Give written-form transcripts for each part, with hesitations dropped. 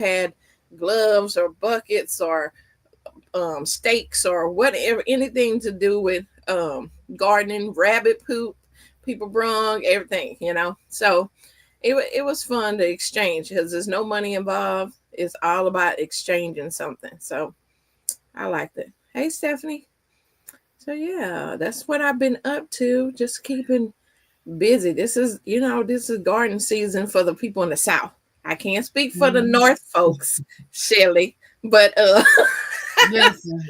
had gloves or buckets or stakes or whatever, anything to do with gardening, rabbit poop, people brung, everything, So it was fun to exchange because there's no money involved. It's all about exchanging something. So I liked it. Hey, Stephanie. So yeah, that's what I've been up to. Just keeping busy. This is garden season for the people in the South. I can't speak for the Mhm. North folks, Shelly, but Listen,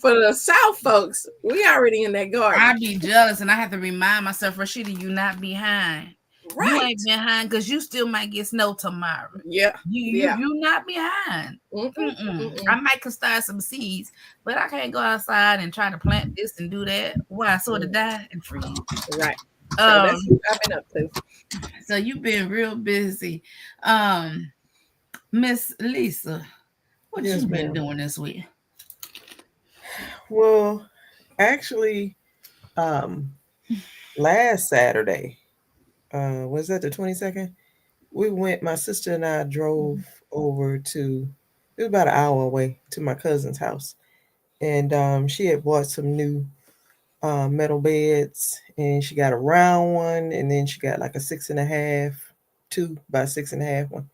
for the South folks, we already in that garden. I be jealous and I have to remind myself, Rashida, you not behind. You Right. ain't behind because you still might get snow tomorrow. Yeah. You Yeah. you not behind. Mm-mm, Mm-mm. mm-mm, I might could start some seeds, but I can't go outside and try to plant this and do that. Why? Sort of mm. die and freeze. Right. So Um, that's what I've been up to. so you've been real busy. Um, Miss Lisa, what you Yes, been ma'am. doing this week? Well, actually, um, last Saturday, was that the 22nd? My sister and I drove over to, it was about an hour away to my cousin's house. And she had bought some new metal beds, and she got a round one, and then she got like a 6.5, 2 by 6.5 one.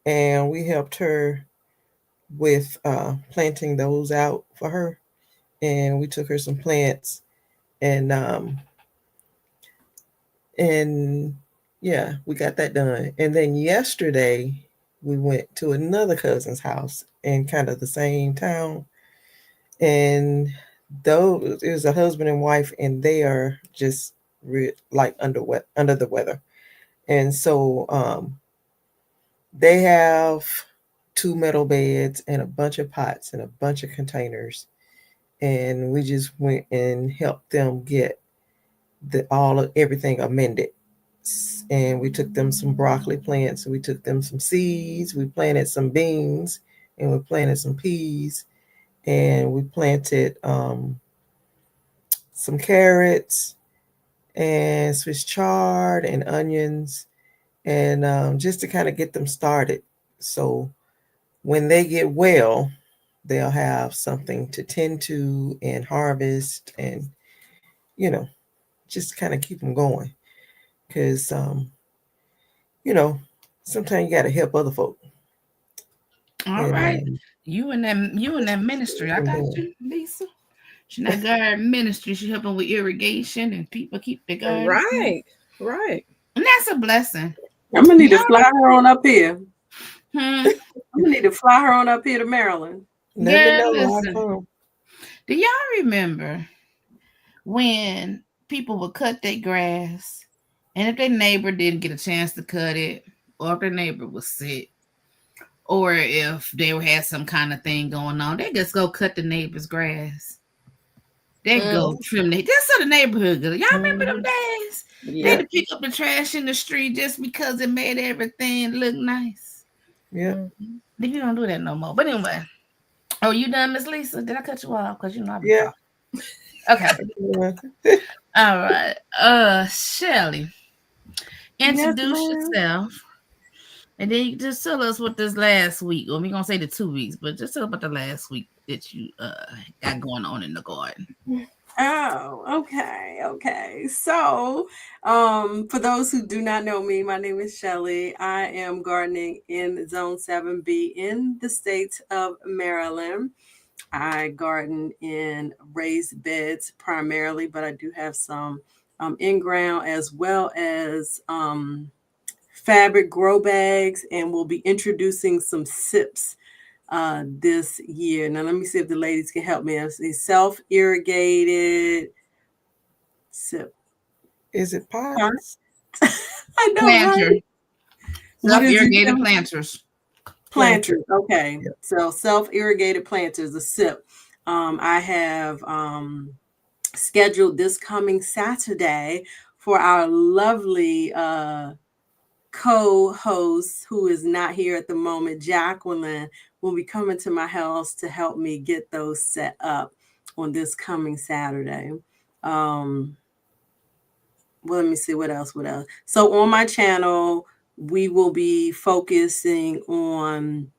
And we helped her with planting those out for her. And we took her some plants, and and yeah, we got that done. And then yesterday we went to another cousin's house in kind of the same town, and though it was a husband and wife, and they are just like under the weather. And so they have two metal beds and a bunch of pots and a bunch of containers, and we just went and helped them get the all of everything amended. And we took them some broccoli plants, we took them some seeds, we planted some beans, and we planted some peas, and we planted some carrots and Swiss chard and onions, and just to kind of get them started. So when they get well, they'll have something to tend to and harvest, and you know, just kind of keep them going. Because you know, sometimes you got to help other folk, All and right, you in that ministry. keep I them got going. you, Lisa. She not garden ministry. She helping with irrigation and people keep the garden. Right. Right. And that's a blessing. I'm gonna need to Y'all, fly her on up here. hmm, I'm gonna need to fly her on up here to Maryland. Let me girl, know. I listen. come. Do y'all remember when people would cut their grass, and if their neighbor didn't get a chance to cut it, or if their neighbor was sick, or if they had some kind of thing going on, they just go cut the neighbor's grass. They Mm, go trim the just so the neighborhood good. Y'all remember them Mhm. days? They had yeah. to pick up the trash in the street just because it made everything look nice. Yep. Mhm. You don't do that no more. But anyway, oh, you done, Miss Lisa? Did I cut you off? Because you know I be Yeah. talking. Okay. Yeah. All right. Shelly, Yes, introduce ma'am. yourself. And then you just tell us what this last week, or we gonna say the 2 weeks, but just tell about the last week that you got going on in the garden. Oh, okay, okay. So, for those who do not know me, my name is Shelly. I am gardening in Zone 7B in the state of Maryland. I garden in raised beds primarily, but I do have some in ground as well as fabric grow bags, and we'll be introducing some sips this year. Now, let me see if the ladies can help me. It's a self irrigated sip. Is it Huh? pots? I know, right? Planter, What self is it? irrigated planters. Planter. Planters. Okay. Yep. So self irrigated planters, a sip. I have scheduled this coming Saturday for our lovely co-host who is not here at the moment, Jacqueline, will be coming to my house to help me get those set up on this coming Saturday. Um, well, let me see what else. So on my channel, we will be focusing on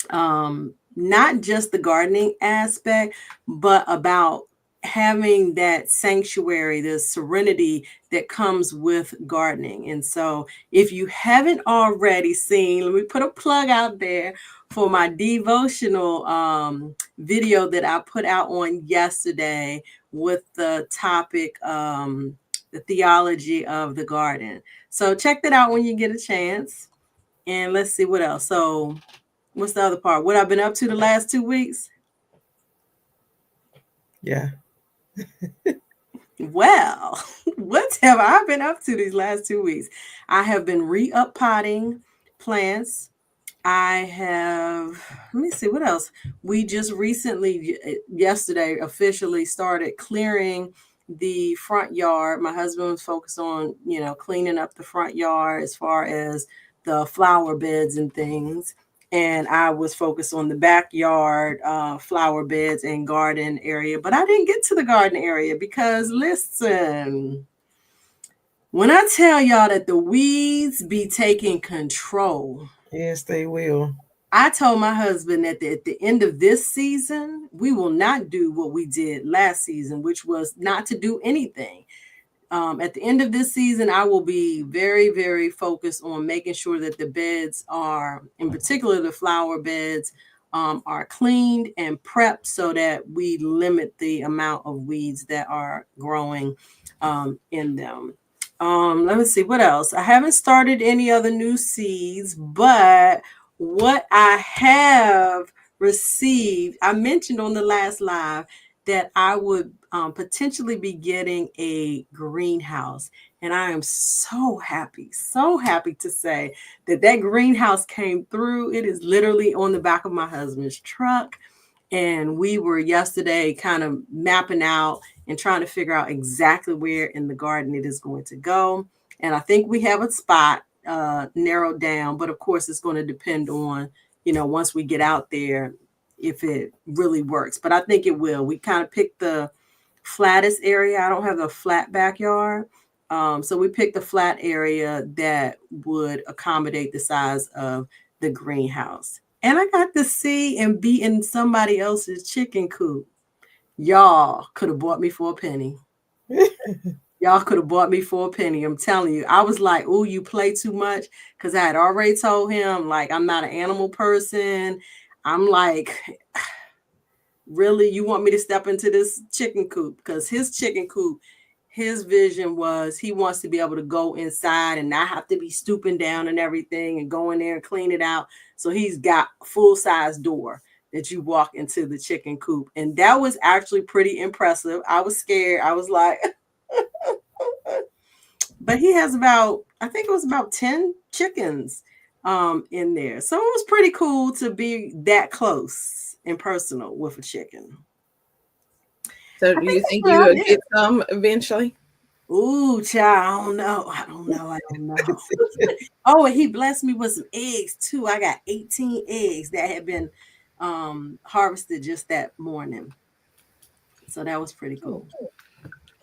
not just the gardening aspect, but about having that sanctuary, the serenity that comes with gardening. And so if you haven't already seen, let me put a plug out there for my devotional video that I put out on yesterday with the topic, the theology of the garden. So check that out when you get a chance. And let's see what else. So what's the other part? What I've been up to the last 2 weeks? Yeah. Well, what have I been up to these last 2 weeks? I have been re-up potting plants. I have, let me see what else. We just recently, yesterday, officially started clearing the front yard. My husband was focused on, cleaning up the front yard as far as the flower beds and things. And I was focused on the backyard flower beds and garden area. But I didn't get to the garden area because, listen, when I tell y'all that the weeds be taking control. Yes, they will. I told my husband that at the end of this season, we will not do what we did last season, which was not to do anything. At the end of this season, I will be very, very focused on making sure that the beds are, in particular, the flower beds, are cleaned and prepped so that we limit the amount of weeds that are growing in them. Let me see what else. I haven't started any other new seeds, but what I have received, I mentioned on the last live that I would potentially be getting a greenhouse. And I am so happy to say that greenhouse came through. It is literally on the back of my husband's truck. And we were yesterday kind of mapping out and trying to figure out exactly where in the garden it is going to go. And I think we have a spot narrowed down, but of course it's going to depend on, once we get out there, if it really works. But I think it will. We kind of picked the flattest area. I don't have a flat backyard. So we picked a flat area that would accommodate the size of the greenhouse. And I got to see and be in somebody else's chicken coop. Y'all could have bought me for a penny. Y'all could have bought me for a penny. I'm telling you. I was like, oh, you play too much. Because I had already told him, like, I'm not an animal person. I'm like, really? You want me to step into this chicken coop? Because his chicken coop, his vision was he wants to be able to go inside and not have to be stooping down and everything and go in there and clean it out. So he's got a full-size door that you walk into the chicken coop. And that was actually pretty impressive. I was scared. I was like, but he has I think it was about 10 chickens in there. So it was pretty cool to be that close and personal with a chicken. So do you think you will get some eventually? Ooh, child, I don't know. Oh, and he blessed me with some eggs too. I got 18 eggs that had been harvested just that morning. So that was pretty cool.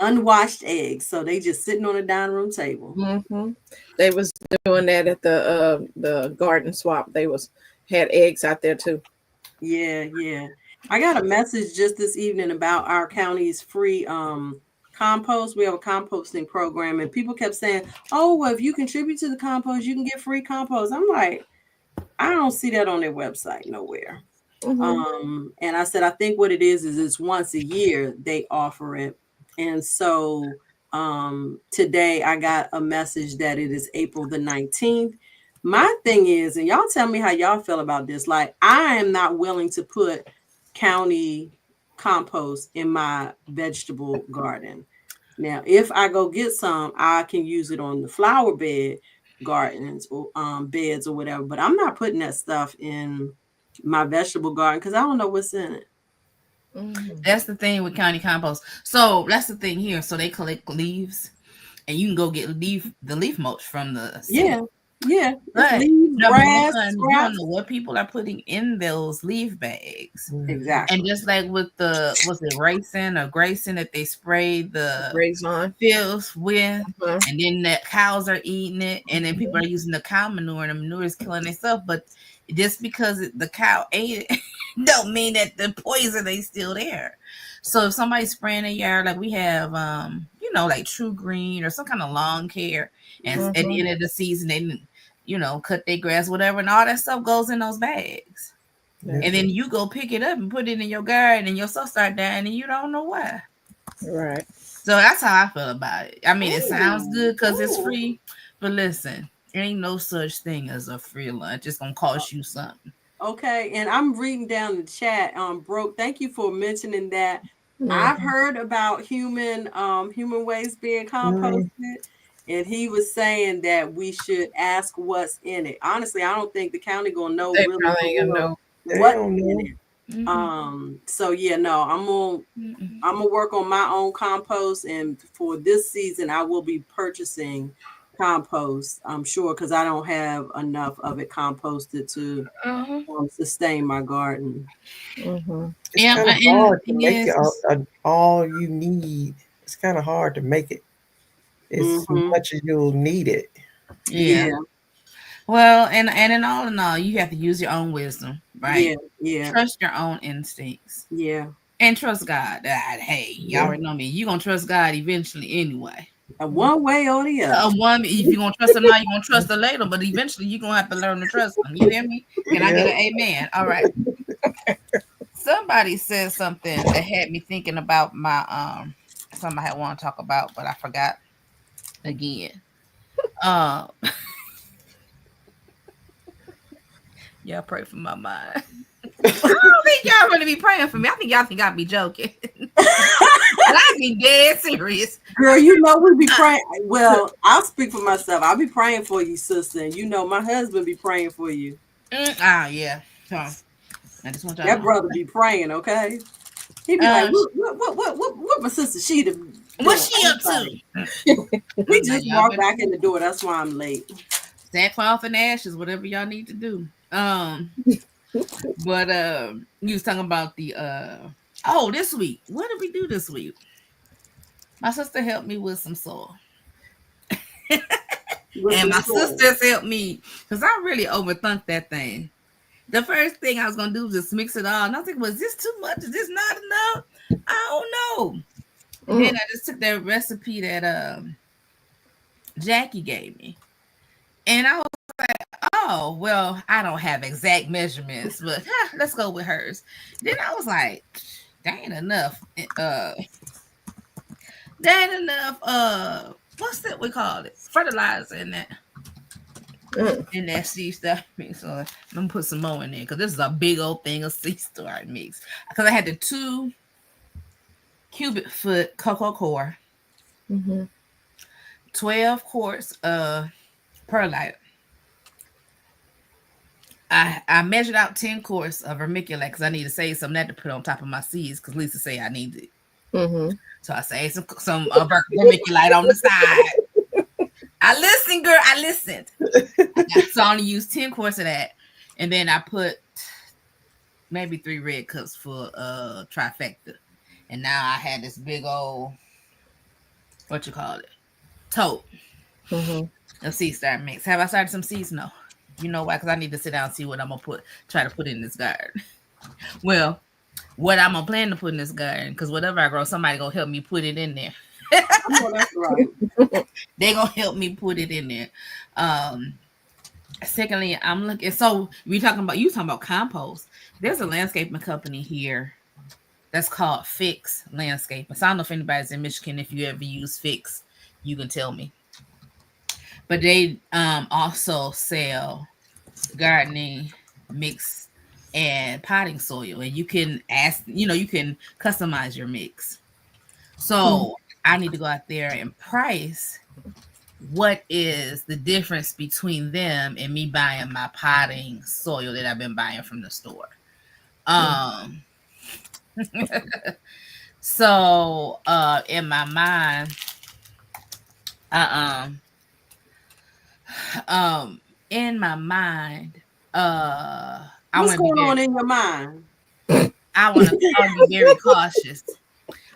Unwashed eggs. So they just sitting on the dining room table. Mm-hmm. They was doing that at the garden swap. They had eggs out there too. Yeah. I got a message just this evening about our county's free compost. We have a composting program, and people kept saying, oh, well, if you contribute to the compost, you can get free compost. I'm like, I don't see that on their website nowhere. Mm-hmm. And I said, I think what it is it's once a year they offer it. And so today I got a message that it is April the 19th. My thing is, and y'all tell me how y'all feel about this, like I am not willing to put county compost in my vegetable garden. Now, if I go get some, I can use it on the flower bed gardens or beds or whatever, but I'm not putting that stuff in my vegetable garden because I don't know what's in it. That's the thing with county compost. So that's the thing here. So they collect leaves and you can go get the leaf mulch from the city. Yeah, it's But leaves, number grass, one, you don't scraps. know what people are putting in those leaf bags. Exactly. And just like with the was it racin or Grayson that they sprayed the Grazon. fields with, Uh-huh. and then the cows are eating it, and then people are using the cow manure, and the manure is killing themselves. But just because the cow ate it, don't mean that the poison is still there. So if somebody's spraying a yard, like we have, like True Green or some kind of lawn care, and at the end of the season they, cut their grass, whatever, and all that stuff goes in those bags. Yeah. And then you go pick it up and put it in your garden, and your stuff start dying, and you don't know why. Right. So that's how I feel about it. I mean, it sounds good because it's free, but listen, ain't no such thing as a free lunch. It's gonna cost you something. Okay, and I'm reading down the chat. Broke, thank you for mentioning that. I've heard about human waste being composted, and he was saying that we should ask what's in it. Honestly, I don't think the county gonna know They really probably ain't gonna know. what's don't in know. it. So yeah, no, I'm gonna work on my own compost, and for this season I will be purchasing compost, I'm sure, because I don't have enough of it composted to sustain my garden. It's kind of hard to make it all you need. It's kind of hard to make it as much as you'll need it. Yeah. Well, and in all, you have to use your own wisdom, right? Yeah. Trust your own instincts. Yeah. And trust God. Hey, y'all already know me. You're gonna trust God eventually anyway. One way or the other. If you're gonna trust him now, you're gonna trust him later, but eventually you're gonna have to learn to trust him. You hear me? Can I get an amen? All right. Somebody said something that had me thinking about my something I had want to talk about, but I forgot again. Y'all pray for my mind. I don't think y'all really be praying for me. I think y'all think I'll be joking. I'd be dead serious. Girl, we be praying. Well, I'll speak for myself. I'll be praying for you, sister. And my husband be praying for you. Yeah. So I just want y'all that brother be praying, okay? He be like, what my sister Sheeta? What's she up to? We just walked back in the door. That's why I'm late. Sackcloth and ashes, whatever y'all need to do. But you was talking about the this week. What did we do this week? My sister helped me with some soil. And my sisters helped me because I really overthunk that thing. The first thing I was gonna do was just mix it all. And I was like, was this too much? Is this not enough? I don't know. And then I just took that recipe that Jackie gave me. And I was like, oh, well, I don't have exact measurements, but let's go with hers. Then I was like, that ain't enough. What's that we call it? Fertilizer in that. In that sea stuff mix. So I'm gonna put some more in there because this is a big old thing of sea star mix. Because I had the 2 cubic foot cocoa core, 12 quarts of perlite. I measured out 10 quarts of vermiculite because I need to save some of that to put on top of my seeds because Lisa say I need it. So I saved some vermiculite on the side. I listened, girl. I listened. So I only used 10 quarts of that. And then I put maybe 3 red cups for trifecta. And now I had this big old, tote of sea star mix. Have I started some seeds? No. You know why? Because I need to sit down and see what I'm going to try to put in this garden. Well, what I'm going to plan to put in this garden, because whatever I grow, somebody going to help me put it in there. Oh, that's right. They're going to help me put it in there. Secondly, I'm looking. So you talking about compost. There's a landscaping company here that's called Fix Landscaping. So I don't know if anybody's in Michigan. If you ever use Fix, you can tell me. But they also sell gardening mix and potting soil, and you can you can customize your mix. So I need to go out there and price what is the difference between them and me buying my potting soil that I've been buying from the store. So in my mind, in my mind, I What's want to be going on very, in your mind? I want to be very cautious.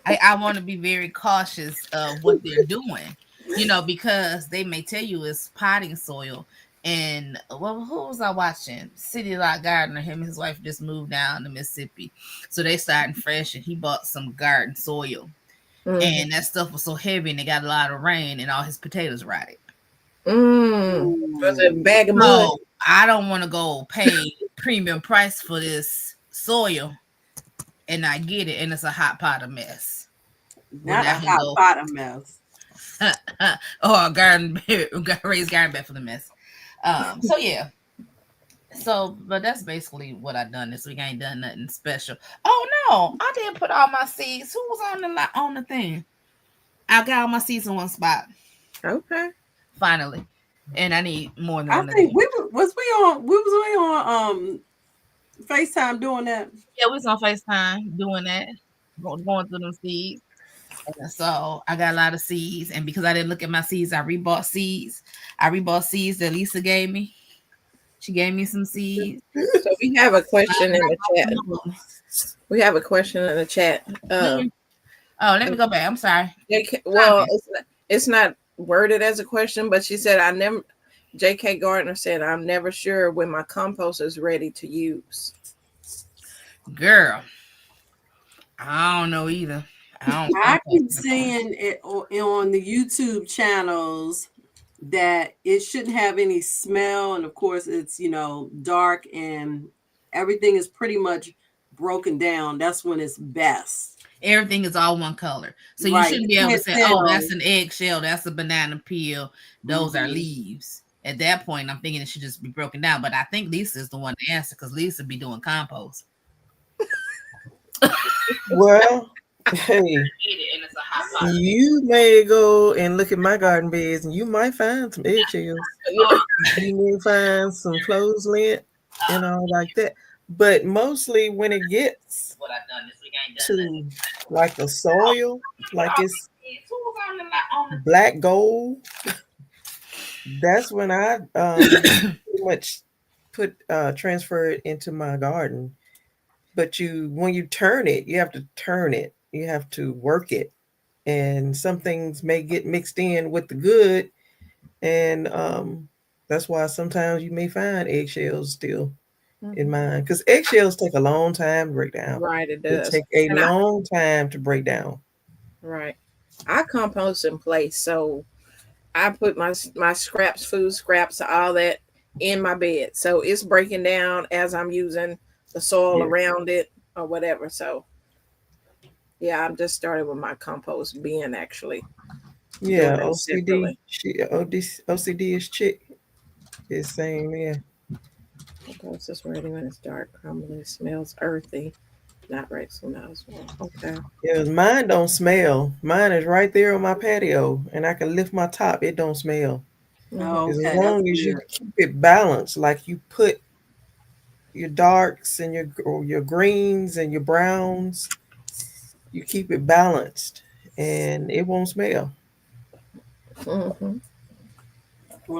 I want to be very cautious of what they're doing, because they may tell you it's potting soil. And well, who was I watching? City Lot Gardener. Him and his wife just moved down to Mississippi, so they starting fresh, and he bought some garden soil, and that stuff was so heavy, and they got a lot of rain, and all his potatoes rotted. Was it a bag of mud? So I don't want to go pay premium price for this soil, and I get it, and it's a hot pot of mess. Not a hot pot of mess. Or a garden raised garden bed for the mess. So yeah. So, but that's basically what I done this week. I ain't done nothing special. Oh no, I didn't put all my seeds. Who was on the thing? I got all my seeds in one spot. Okay. Finally, and I need more than. I think we was on FaceTime doing that. Yeah, we was on FaceTime doing that, going through them seeds. And so I got a lot of seeds, and because I didn't look at my seeds, I rebought seeds. I rebought seeds that Lisa gave me. She gave me some seeds. So we have a question in the chat. We have a question in the chat. Oh, let me go back. I'm sorry. Well, it's not worded as a question, but she said, J.K. Gardner said, I'm never sure when my compost is ready to use. Girl, I don't know either. I keep seeing it on the YouTube channels that it shouldn't have any smell, and of course it's dark and everything is pretty much broken down. That's when it's best. Everything is all one color, so you shouldn't be able to say, "Oh, that's an eggshell, that's a banana peel, those are leaves." At that point, I'm thinking it should just be broken down. But I think Lisa is the one to answer because Lisa be doing compost. Well, hey, you may go and look at my garden beds, and you might find some eggshells. You may find some clothes lint and all like that. But mostly when it gets to like the soil, like it's black gold, that's when I pretty much transfer it into my garden. But when you turn it, you have to turn it. You have to work it. And some things may get mixed in with the good. And that's why sometimes you may find eggshells still in mine. Because eggshells take a long time to break down. Right, it does. It take a long time to break down. Right. I compost in place. So I put my scraps, food scraps, all that in my bed. So it's breaking down as I'm using the soil around it or whatever. So yeah, I'm just started with my compost bin actually. Yeah, OCD is chick. It's saying compost is ready when it's dark, crumbly, smells earthy. Not right, so now as well. Okay. Yeah, mine don't smell. Mine is right there on my patio, and I can lift my top. It don't smell. Oh, okay. As long as you keep it balanced, like you put your darks and your greens and your browns, you keep it balanced, and it won't smell. Well,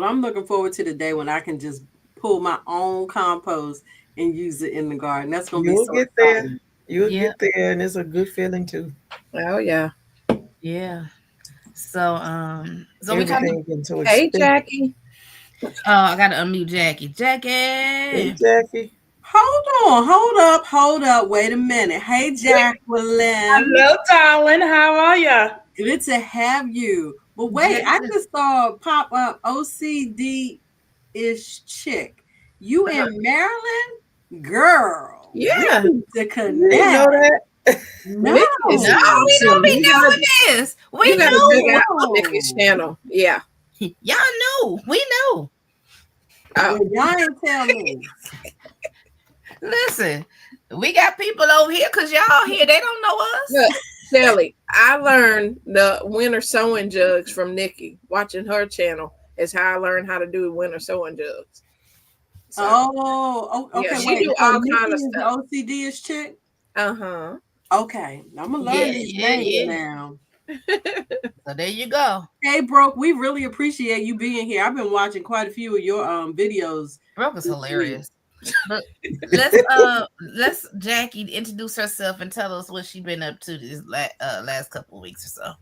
I'm looking forward to the day when I can just pull my own compost and use it in the garden. That's gonna be so get exciting. there. You'll get there, and it's a good feeling too. Oh yeah. Yeah. So we talking. Hey Jackie. Oh, I gotta unmute Jackie. Jackie. Hey Jackie. Hold up. Wait a minute. Hey Jacqueline. Hello, darling. How are you? Good to have you. But wait, I just saw pop up OCD-ish chick. You in Maryland? Girl. Yeah. To connect. You know that? No, we know we doing this. We know Nikki's channel. Yeah. Y'all knew. We knew. Y'all ain't tell me. Listen, we got people over here because y'all here. They don't know us. Look, Shelly, I learned the winter sewing jugs from Nikki. Watching her channel is how I learned how to do winter sewing jugs. So, okay. Yeah, she wait, do all kind of stuff. OCD-ish chick? Uh-huh. Okay, I'm gonna learn these names now. So there you go. Hey, Brooke, we really appreciate you being here. I've been watching quite a few of your videos. Brooke is this hilarious. But let's Jackie introduce herself and tell us what she's been up to this last couple of weeks or so.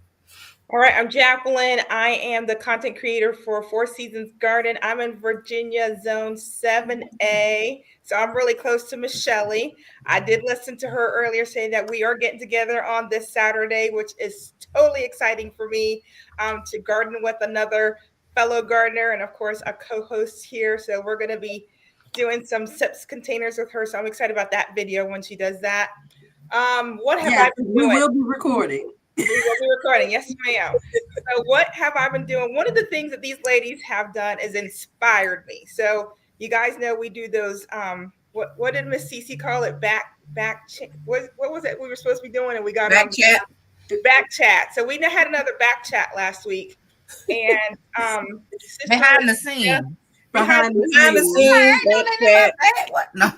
All right, I'm Jacqueline. I am the content creator for Four Seasons Garden. I'm in Virginia, Zone 7A. So I'm really close to Miss Shelley. I did listen to her earlier say that we are getting together on this Saturday, which is totally exciting for me, to garden with another fellow gardener and, of course, a co-host here. So we're going to be doing some SIPS containers with her. So I'm excited about that video when she does that. What have I been doing? We will be recording. We will be recording. Yes, ma'am. So what have I been doing? One of the things that these ladies have done is inspired me. So you guys know we do those, what did Miss Cece call it? What was it we were supposed to be doing? And we got Back chat. Back chat. So we had another back chat last week. And Behind the scenes. Behind the scenes. Back chat. What? No.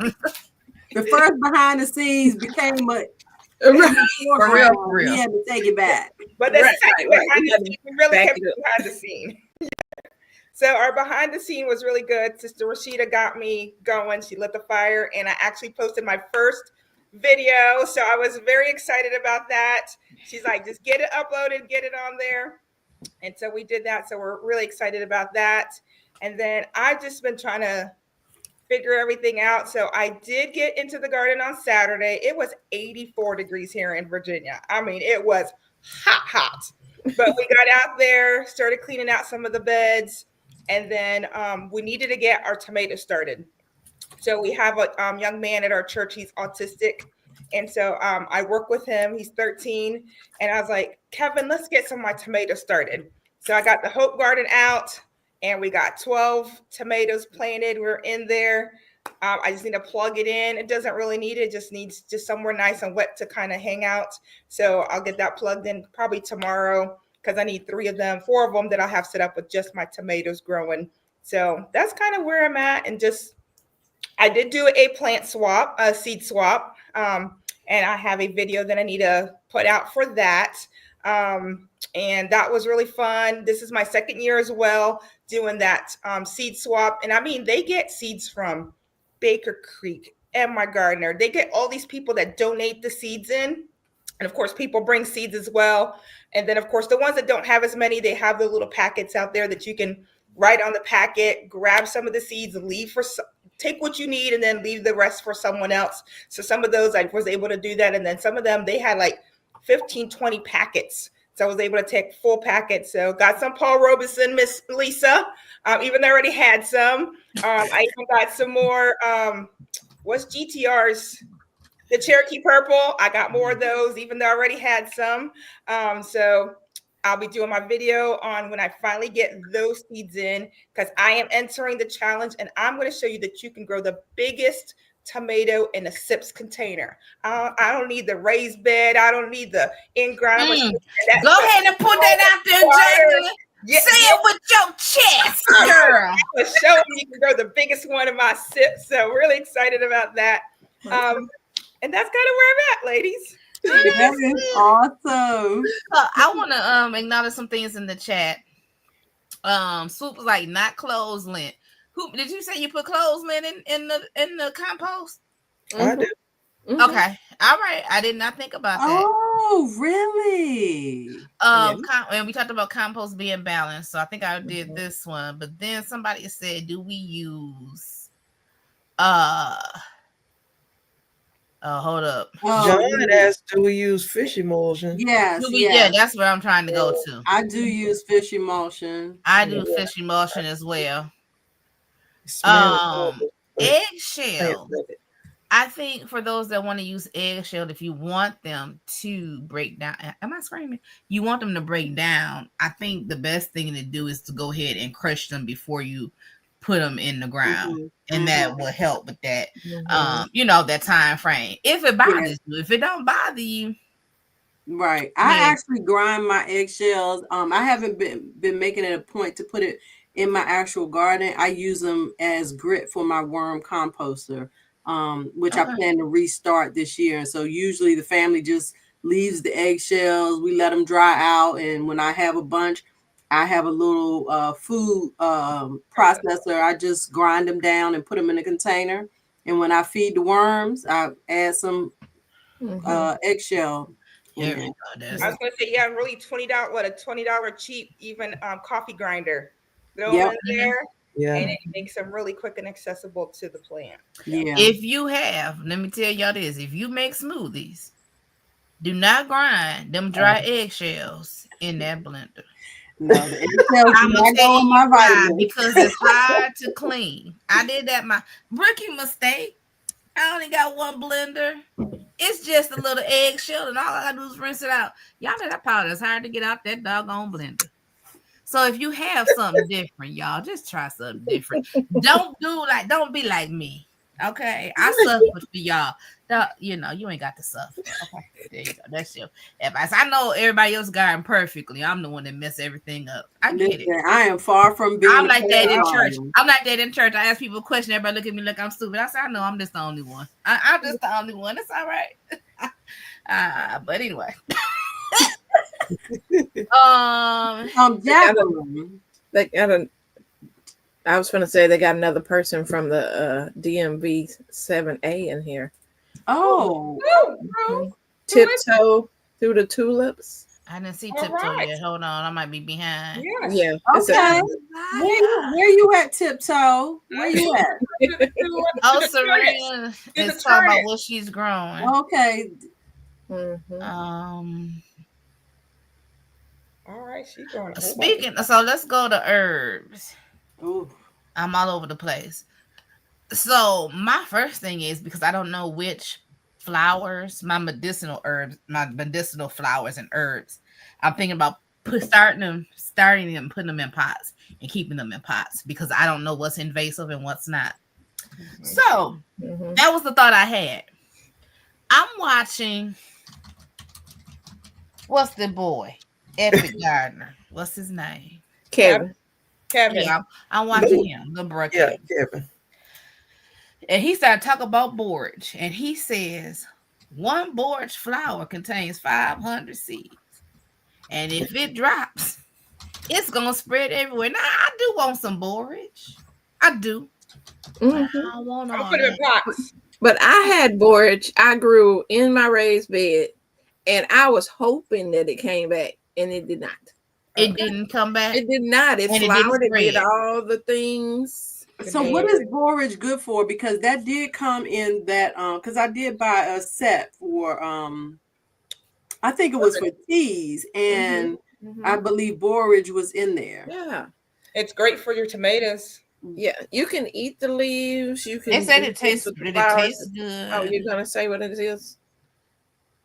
The first behind the scenes became a For real. we had to take it back. But the Right, second right. behind the scene, we really back kept it up. behind the scene. So our behind the scene was really good. Sister Rashida got me going. She lit the fire, and I actually posted my first video. So I was very excited about that. She's like, just get it uploaded, get it on there. And so we did that. So we're really excited about that. And then I've just been trying to figure everything out. So I did get into the garden on Saturday. It was 84 degrees here in Virginia. I mean, it was hot. But we got out there, started cleaning out some of the beds, and then we needed to get our tomatoes started. So we have a young man at our church. He's autistic. And so I work with him. He's 13. And I was like, Kevin, let's get some of my tomatoes started. So I got the Hope Garden out, and we got 12 tomatoes planted. We're in there. I just need to plug it in. It doesn't really need it. It just needs just somewhere nice and wet to kind of hang out. So I'll get that plugged in probably tomorrow, because I need 4 of them that I'll have set up with just my tomatoes growing. So that's kind of where I'm at. And just, I did do a seed swap. And I have a video that I need to put out for that. And that was really fun. This is my second year as well doing that seed swap. And I mean, they get seeds from Baker Creek and My Gardener. They get all these people that donate the seeds in. And of course, people bring seeds as well. And then, of course, the ones that don't have as many, they have the little packets out there that you can write on the packet, grab some of the seeds, take what you need, and then leave the rest for someone else. So some of those, I was able to do that. And then some of them, they had like 15, 20 packets. So I was able to take full packets. So got some Paul Robeson, Miss Lisa, even though I already had some. I even got some more, what's GTR's? The Cherokee Purple. I got more of those, even though I already had some. So I'll be doing my video on when I finally get those seeds in, because I am entering the challenge, and I'm going to show you that you can grow the biggest tomato in a SIPS container. I don't need the raised bed. I don't need the in-ground. Go ahead and put that out there, Jacqueline. Yes, Say it with your chest, girl. I'm showing you can grow the biggest one in my SIPS. So really excited about that. And that's kind of where I'm at, ladies. That is awesome. I want to acknowledge some things in the chat. Swoop was like, not clothes lint. Who did you say you put clothes lint in the compost? I do. Mm-hmm. Okay, all right. I did not think about that. Oh, really? And we talked about compost being balanced, so I think I did this one. But then somebody said, "Do we use?" Hold up. John asked, "Do we use fish emulsion?" Yes, Yeah, that's where I'm trying to go to. I do use fish emulsion. I do fish emulsion as well. Eggshell. I think for those that want to use eggshell, if you want them to break down, am I screaming? You want them to break down. I think the best thing to do is to go ahead and crush them before you put them in the ground, and that will help with that. That time frame. If it bothers you, if it don't bother you, right? I actually grind my eggshells. I haven't been making it a point to put it in my actual garden. I use them as grit for my worm composter, which I plan to restart this year. So usually the family just leaves the eggshells. We let them dry out, and when I have a bunch, I have a little food processor. I just grind them down and put them in a container. And when I feed the worms, I add some eggshell. Here in we there. go. That's I was gonna say, yeah, really $20. What a $20 cheap even coffee grinder. Throw Yep. them in there, Yeah. and it makes them really quick and accessible to the plant. Yeah. If you have, let me tell y'all this: if you make smoothies, do not grind them dry eggshells in that blender. No, the eggshells do I'm gonna not tell go in you my why, vitamins. because it's hard to clean. I did that my rookie mistake. I only got one blender. It's just a little eggshell, and all I gotta do is rinse it out. Y'all know that powder is hard to get out that doggone blender. So if you have something different, y'all, just try something different. Don't be like me. Okay, I suffered for y'all. You know, you ain't got to suffer. Okay, there you go. That's your advice. I know everybody else got it perfectly. I'm the one that messed everything up. I get it. Listen, I am far from being. I'm like that in church. perfect. I'm like that in church. I ask people a question. Everybody look at me like I'm stupid. I say, I know I'm just the only one. I'm just the only one. It's all right. But anyway. Jacqueline. They got a. I was going to say they got another person from the DMV 7A in here. Oh, Mhm. Tiptoe through the tulips. I didn't see All tiptoe right. yet. Hold on, I might be behind. Yes. Yeah. it's okay. a- Where you at, Tiptoe? Where you at? Oh, Serena There's a is talking about turnip. what she's growing. Okay. Mhm. All right, she's going. Speaking, so let's go to herbs. Ooh. I'm all over the place. So my first thing is, because I don't know which flowers, my medicinal flowers and herbs, I'm thinking about starting them, putting them in pots and keeping them in pots, because I don't know what's invasive and what's not. So Mhm. that was the thought I had. I'm watching, what's the boy? Epic Gardener. What's his name? Kevin. Kevin. Yeah, I'm watching him, the bro Yeah, Kevin. Kevin. And he started talking about borage. And he says one borage flower contains 500 seeds. And if it drops, it's going to spread everywhere. Now, I do want some borage. I do. But I Mhm. don't want I'm all gonna put it in that. pots. But I had borage. I grew in my raised bed, and I was hoping that it came back, and it did not. It didn't come back. It did not. It And it didn't flowered. It did spread. all the things. So what is borage good for? Because that did come in that because I did buy a set for I think it was for teas, and Mhm. I believe borage was in there. Yeah. It's great for your tomatoes. Yeah. You can eat the leaves. You can. They said do it tastes with the good. It flowers. tastes good. Oh, you're gonna say what it is?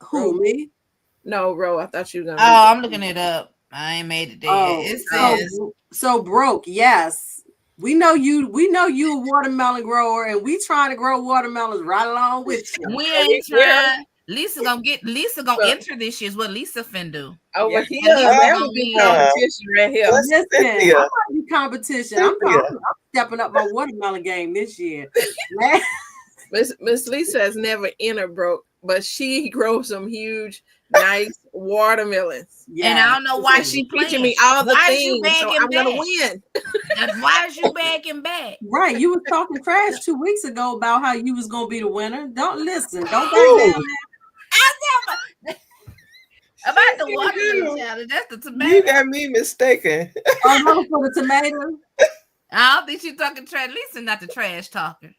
Who, me? No, Ro. I thought you were gonna. Oh, I'm looking it up. I ain't made it there. Oh, It says so broke. Yes, we know you. We know you a watermelon grower, and we trying to grow watermelons right along with you. we ain't Yeah. trying. Lisa gonna But- enter this year is what Lisa finna do. Over Yeah. here, At least that we're would be gonna win. competition right here. What's Listen, Cynthia? I might be competition. I'm stepping up my watermelon game this year. Miss Lisa has never entered broke, but she grows some huge, nice watermelons. And I don't know why And she she teaching playing. me all the Why is you things, so bagging I'm gonna back? win. Why is you bagging back? Right, you was talking trash 2 weeks ago about how you was gonna be the winner. Don't listen. Don't back down. About the watermelon challenge. That's the tomato. You got me mistaken. Oh, no, for the tomato. I don't think she's talking trash. Lisa not the trash talker.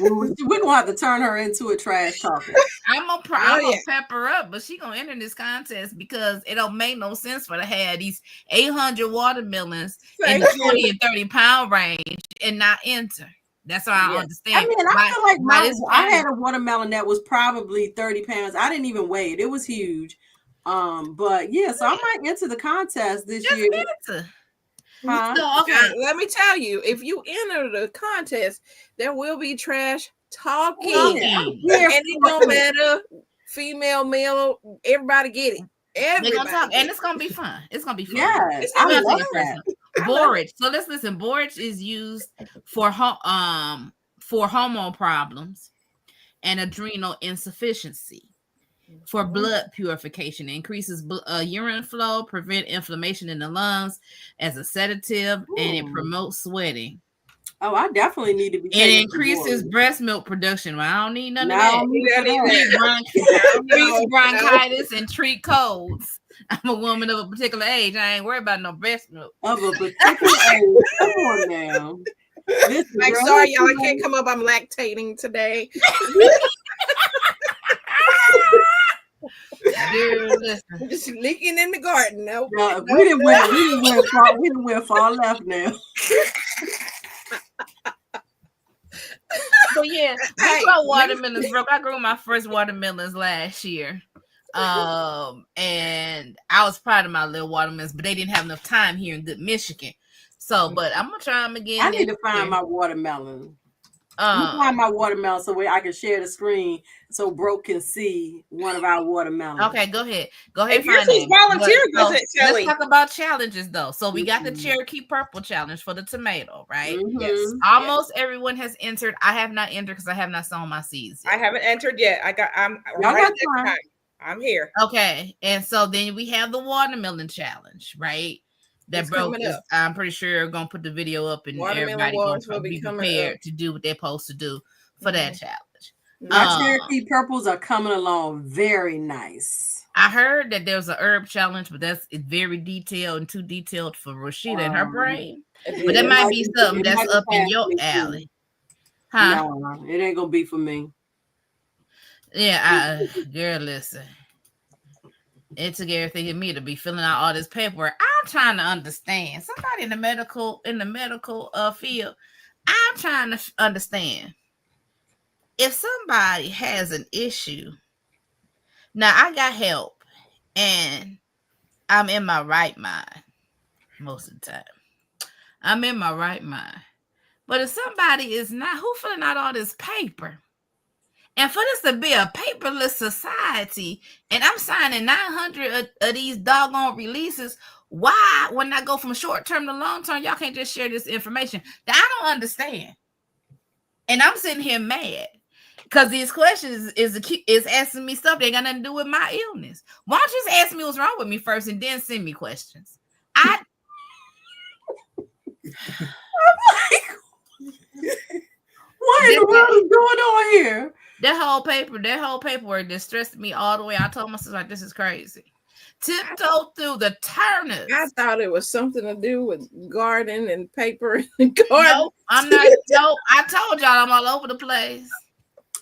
We're gonna have to turn her into a trash talker. I'm gonna yeah. pep her up, but she gonna enter this contest because it don't make no sense for to have these 800 watermelons in the 20 and 30 pound range and not enter. That's what I understand. I mean, I feel like I had a a watermelon that was probably 30 pounds. I didn't even weigh it. It was huge. But yeah, so I might enter the contest this year. enter. Huh? So, okay. Let me tell you, if you enter the contest, there will be trash talking. Yeah, And it don't matter, female, male, everybody get it. They're Everybody. gonna talk, and it's gonna be fun. It's gonna be fun. Yes, I'm I not love taking it that. personal. Borage. So let's listen. Borage is used for hormone problems and adrenal insufficiency. for blood purification. It increases urine flow, prevent inflammation in the lungs as a sedative, and it promotes sweating. Oh, I definitely need to be. It increases breast milk production. Well, I don't need none of Now, that. Treats bronchitis and treat colds. I'm a woman of a particular age. I ain't worried about no breast milk. Of a particular age. Come on now. Like, sorry, y'all, I can't come up. I'm lactating today. Dude, listen. Just leaking in the garden. No, we didn't win far left now. But yeah, I grow watermelons, bro. I grew my first watermelons last year. And I was proud of my little watermelons, but they didn't have enough time here in Good Michigan. So, but I'm gonna try them again. I need to find my watermelon. Find my watermelon so I can share the screen so Broke can see one of our watermelons. Okay, go ahead. Go ahead. Yours is volunteer, let's talk about challenges though. So we got the Cherokee Purple Challenge for the tomato, right? Yes. Almost everyone has entered. I have not entered because I have not sown my seeds yet. I haven't entered yet. I'm here. Okay, and so then we have the watermelon challenge, right? That Broke is, I'm pretty sure gonna put the video up and everybody gonna be prepared to do what they're supposed to do for that challenge. My Cherokee purples are coming along very nice. I heard that there's an herb challenge, but it's very detailed and too detailed for Rashida and her brain. But that might be something that's up in your alley. Huh? No, it ain't gonna be for me. Yeah, girl, listen. It took everything in me to be filling out all this paperwork. I'm trying to understand. Somebody in the medical field, I'm trying to understand. If somebody has an issue, now I got help and I'm in my right mind most of the time. I'm in my right mind. But if somebody is not, who filling out all this paper? And for this to be a paperless society, and I'm signing 900 of these doggone releases, why, when I go from short term to long term, y'all can't just share this information? That I don't understand. And I'm sitting here mad because these questions is asking me stuff that ain't got nothing to do with my illness. Why don't you just ask me what's wrong with me first and then send me questions? I'm like, what in the world is going on here? That whole paperwork that stressed me all the way. I told myself, like, this is crazy. Tiptoe through the turnips. I thought it was something to do with garden and paper and garden. No, I'm not. No, I told y'all I'm all over the place.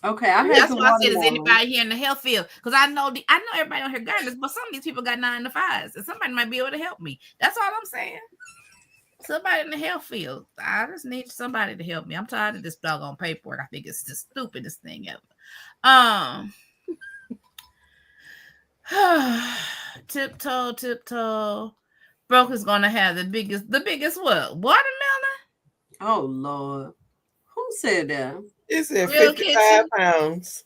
Okay, that's why I said, is anybody here in the health field? Because I know everybody on here gardeners, but some of these people got 9 to 5s, and somebody might be able to help me. That's all I'm saying. Somebody in the health field. I just need somebody to help me. I'm tired of this doggone paperwork. I think it's the stupidest thing ever. Tiptoe. Broke is gonna have the biggest what? Watermelon? Oh Lord. Who said that? It said 55 pounds.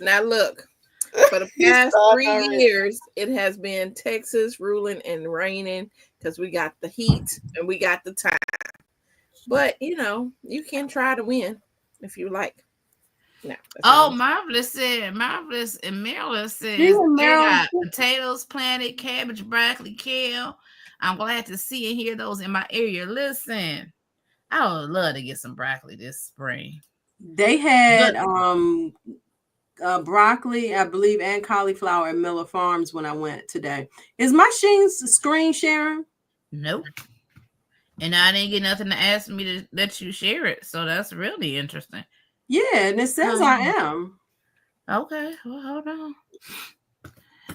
Now look, for the past 3 years, it has been Texas ruling and raining because we got the heat and we got the time. But you can try to win if you like. No. Marvelous and Maryland says they got potatoes planted, cabbage, broccoli, kale. I'm glad to see and hear those in my area. Listen, I would love to get some broccoli this spring. They had broccoli, I believe, and cauliflower at Miller Farms when I went today. Is my screen sharing? Nope. And I didn't get nothing to ask me to let you share it. So that's really interesting. Yeah, and it says I am. Okay, well, hold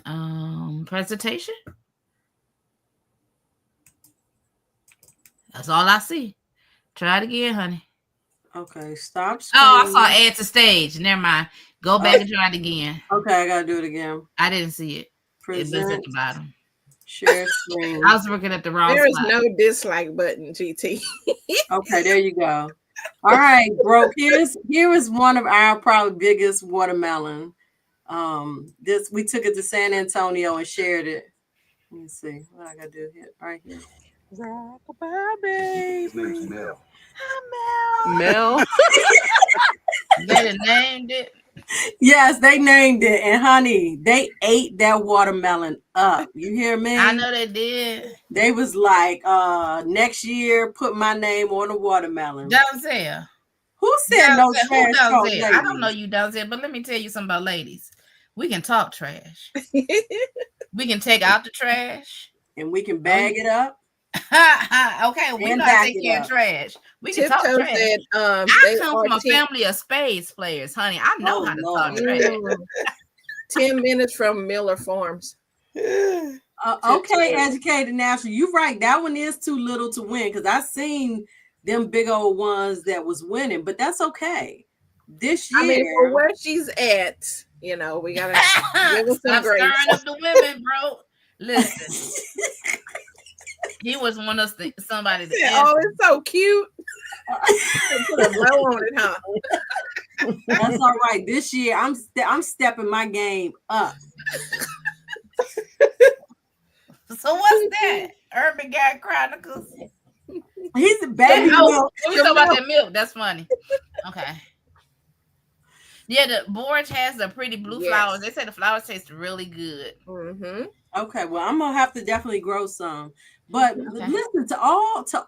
on. Presentation. That's all I see. Try it again, honey. Okay, stop screen. Oh, I saw add to stage. Never mind. Go back and try it again. Okay, I gotta do it again. I didn't see it. Present. It's at the bottom. Share screen. I was looking at the wrong There is spot. no dislike button, GT. Okay, there you go. All right, Broke. Here is one of our probably biggest watermelon. We took it to San Antonio and shared it. Let me see what I gotta do here. Right here. His name's Mel. Mel. They named it. Yes, they named it, and honey, they ate that watermelon up. You hear me? I know they did. They was like, next year, put my name on the watermelon. Donzel. Who said no Donzel, trash who talk, Donzel? ladies? I don't know you, Donzel, but let me tell you something about ladies. We can talk trash. We can take out the trash. And we can bag it up. Okay, we And know how back to take it care of up. trash. We can talk Tiptoe trash. said, I they come are from a 10 family of spades players, honey. I know Oh, how to Lord. talk trash. 10 minutes from Miller Farms. Okay, Educated National, you're right. That one is too little to win because I seen them big old ones that was winning, but that's okay. This year, I mean, for where she's at, you know, we gotta give her some Stop grace. stirring up the women, bro. Listen, he was one of somebody that Oh, it's so cute. Put a bow on it, huh? that's all right. This year, I'm stepping my game up. So what's that? Urban Guy Chronicles. He's the baby. Oh, we talk about that milk. That's funny. Okay. Yeah, the Borage has the pretty blue flowers. They say the flowers taste really good. Mm-hmm. Okay, well, I'm gonna have to definitely grow some. But listen to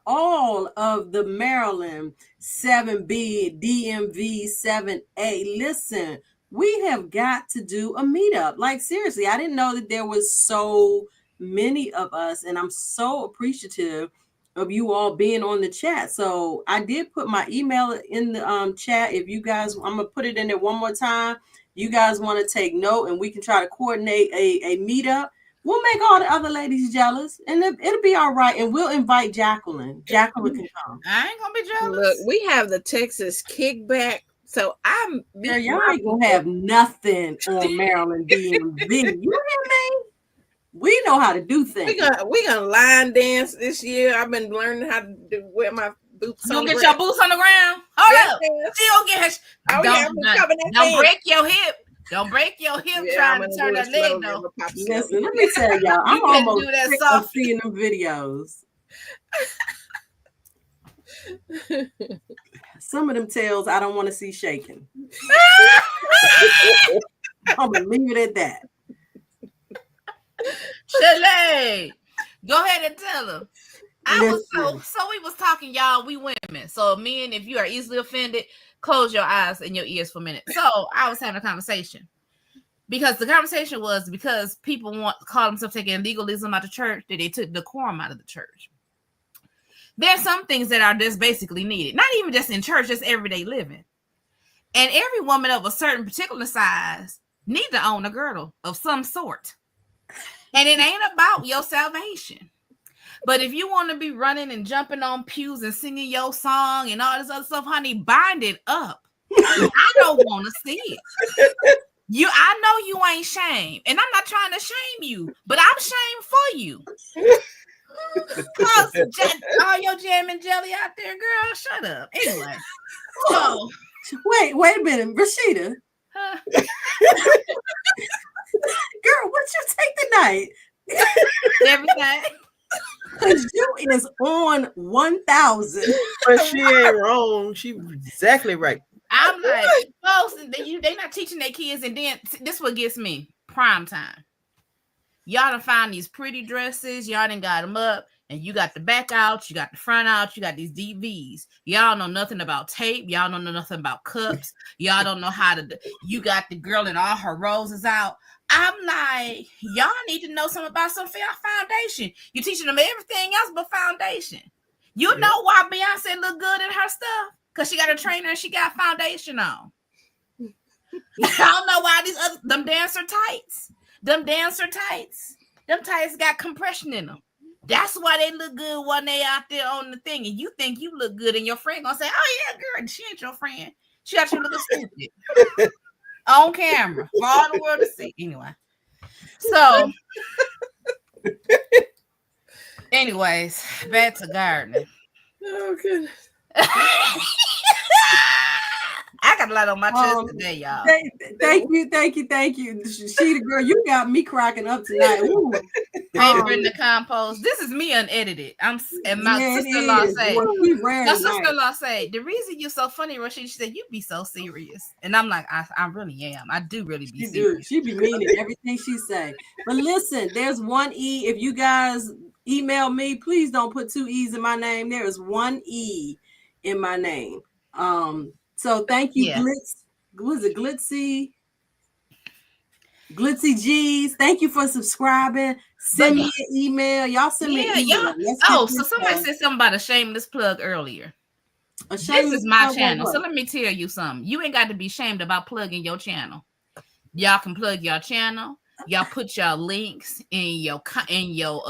all of the Maryland 7B, DMV 7A. Listen, we have got to do a meetup. Like seriously, I didn't know that there was so many of us, and I'm so appreciative of you all being on the chat. So I did put my email in the chat. If you guys, I'm gonna put it in there one more time. You guys want to take note, and we can try to coordinate a meetup. We'll make all the other ladies jealous, and it'll be all right. And we'll invite Jacqueline. Jacqueline can come. I ain't gonna be jealous. Look, we have the Texas kickback, so I'm. Girl, y'all ain't gonna have nothing on Maryland DMV. You hear me? We know how to do things. We gonna line dance this year. I've been learning how to wear my boots. You gonna get your boots on the ground? Hold up. She gonna get her. Oh, Don't break your hip. Don't break your hip trying to turn that leg though. Listen, let me tell y'all, I'm almost do that sick of seeing them videos. Some of them tails I don't want to see shaking. I'm gonna leave it at that. Chalet, go ahead and tell them. So we was talking, y'all. We women. So men, if you are easily offended, close your eyes and your ears for a minute. So I was having a conversation because the conversation was because people call themselves taking legalism out of church, that they took decorum out of the church. There's some things that are just basically needed, not even just in church, just everyday living. And every woman of a certain particular size needs to own a girdle of some sort. And it ain't about your salvation. But if you want to be running and jumping on pews and singing your song and all this other stuff, honey, bind it up. I don't want to see it. I know you ain't shame, and I'm not trying to shame you, but I'm shamed for you. All your jam and jelly out there, girl, shut up. Anyway, so wait a minute, Rashida. Girl, what you take tonight? Everything. Cause you is on 1,000. But she ain't wrong. She exactly right. I'm like, folks, they not teaching their kids, and then this what gets me. Prime time. Y'all done find these pretty dresses. Y'all done got them up, and you got the back out, you got the front out, you got these DVs. Y'all know nothing about tape. Y'all don't know nothing about cups. Y'all don't know how to. You got the girl and all her roses out. I'm like, y'all need to know something about some foundation. You're teaching them everything else but foundation. You know why Beyonce look good in her stuff? Because she got a trainer and she got foundation on. I don't know why them dancer tights. Them tights got compression in them. That's why they look good when they out there on the thing. And you think you look good, and your friend gonna say, "Oh yeah, girl, she ain't your friend. She got you looking stupid." On camera for all the world to see. Anyway, so anyways, back to gardening. Oh goodness. I got a lot on my chest today, y'all. Thank you. She the girl, you got me cracking up tonight. Ooh. paper in the compost. This is me unedited. And my sister-in-law say, my sister-in-law say, the reason you're so funny, Rashida, she said, you be so serious. And I'm like, I really am. I do really be serious. She be meaning everything she say. But listen, there's one E. If you guys email me, please don't put 2 E's in my name. There is 1 E in my name. So thank you, Glitz. Was it Glitzy? Glitzy G's, thank you for subscribing. Send me an email. Y'all send me an email. So somebody said something about a shameless plug earlier. This is my channel. So let me tell you something. You ain't got to be shamed about plugging your channel. Y'all can plug your channel. Y'all put your links in your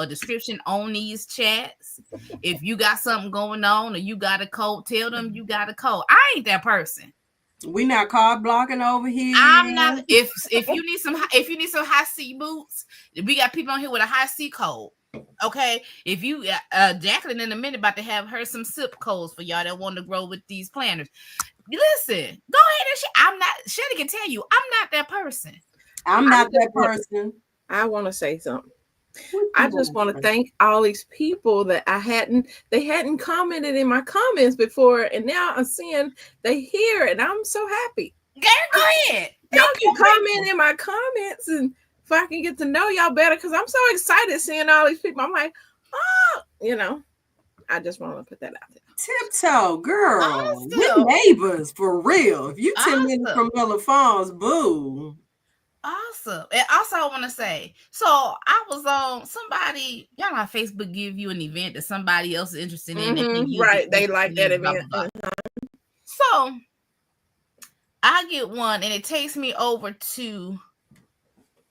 description on these chats. If you got something going on or you got a code, tell them you got a code. I ain't that person. We not card blocking over here. I'm not. If you need some high C boots, we got people on here with a high C code. Okay, if you Jacqueline in a minute about to have her some SIP codes for y'all that want to grow with these planters. Listen, go ahead and I'm not. Shelly can tell you, I'm not that person. I'm not that person. I want to say something. I just want to thank all these people that they hadn't commented in my comments before, and now I'm seeing they hear, and I'm so happy. Go ahead. Y'all can comment in my comments, and if I can get to know y'all better, because I'm so excited seeing all these people. I'm like, oh, I just want to put that out there. Tiptoe, girl, we're neighbors for real. If you 10 minutes from Miller Farms, boo. Awesome. And also I want to say, so I was on somebody, y'all on Facebook give you an event that somebody else is interested in. Right. They like that event. Blah, blah, blah. So I get one and it takes me over to,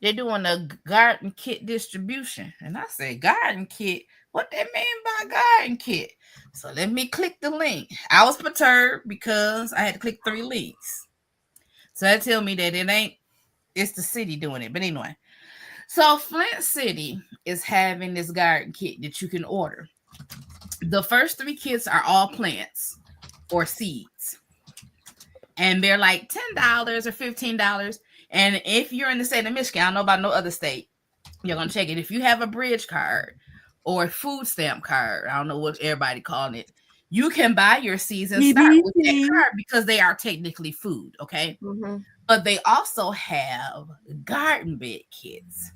they're doing a garden kit distribution. And I say, garden kit? What they mean by garden kit? So let me click the link. I was perturbed because I had to click 3 links. So that tell me that it's the city doing it. But anyway, so Flint City is having this garden kit that you can order. The first 3 kits are all plants or seeds. And they're like $10 or $15. And if you're in the state of Michigan, I don't know about no other state, you're going to check it. If you have a bridge card or a food stamp card, I don't know what everybody calling it, you can buy your seeds and start with that card because they are technically food, okay? Mm-hmm. But they also have garden bed kits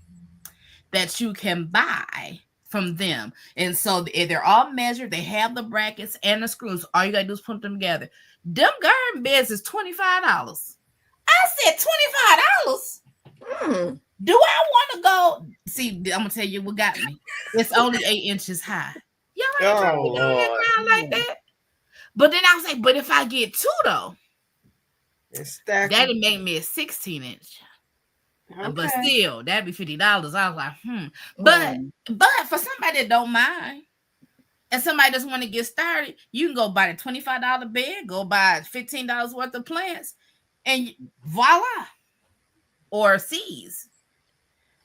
that you can buy from them. And so they're all measured. They have the brackets and the screws. All you got to do is put them together. Them garden beds is $25. I said $25? Do I want to go? See, I'm going to tell you what got me. It's only 8 inches high. Y'all ain't trying to be doing it down like that. But then I was like, but if I get 2 though, that'd make me a 16-inch. Okay. But still, that'd be $50. I was like, But for somebody that don't mind, and somebody just want to get started, you can go buy the $25 bed, go buy $15 worth of plants, and voila. Or seeds.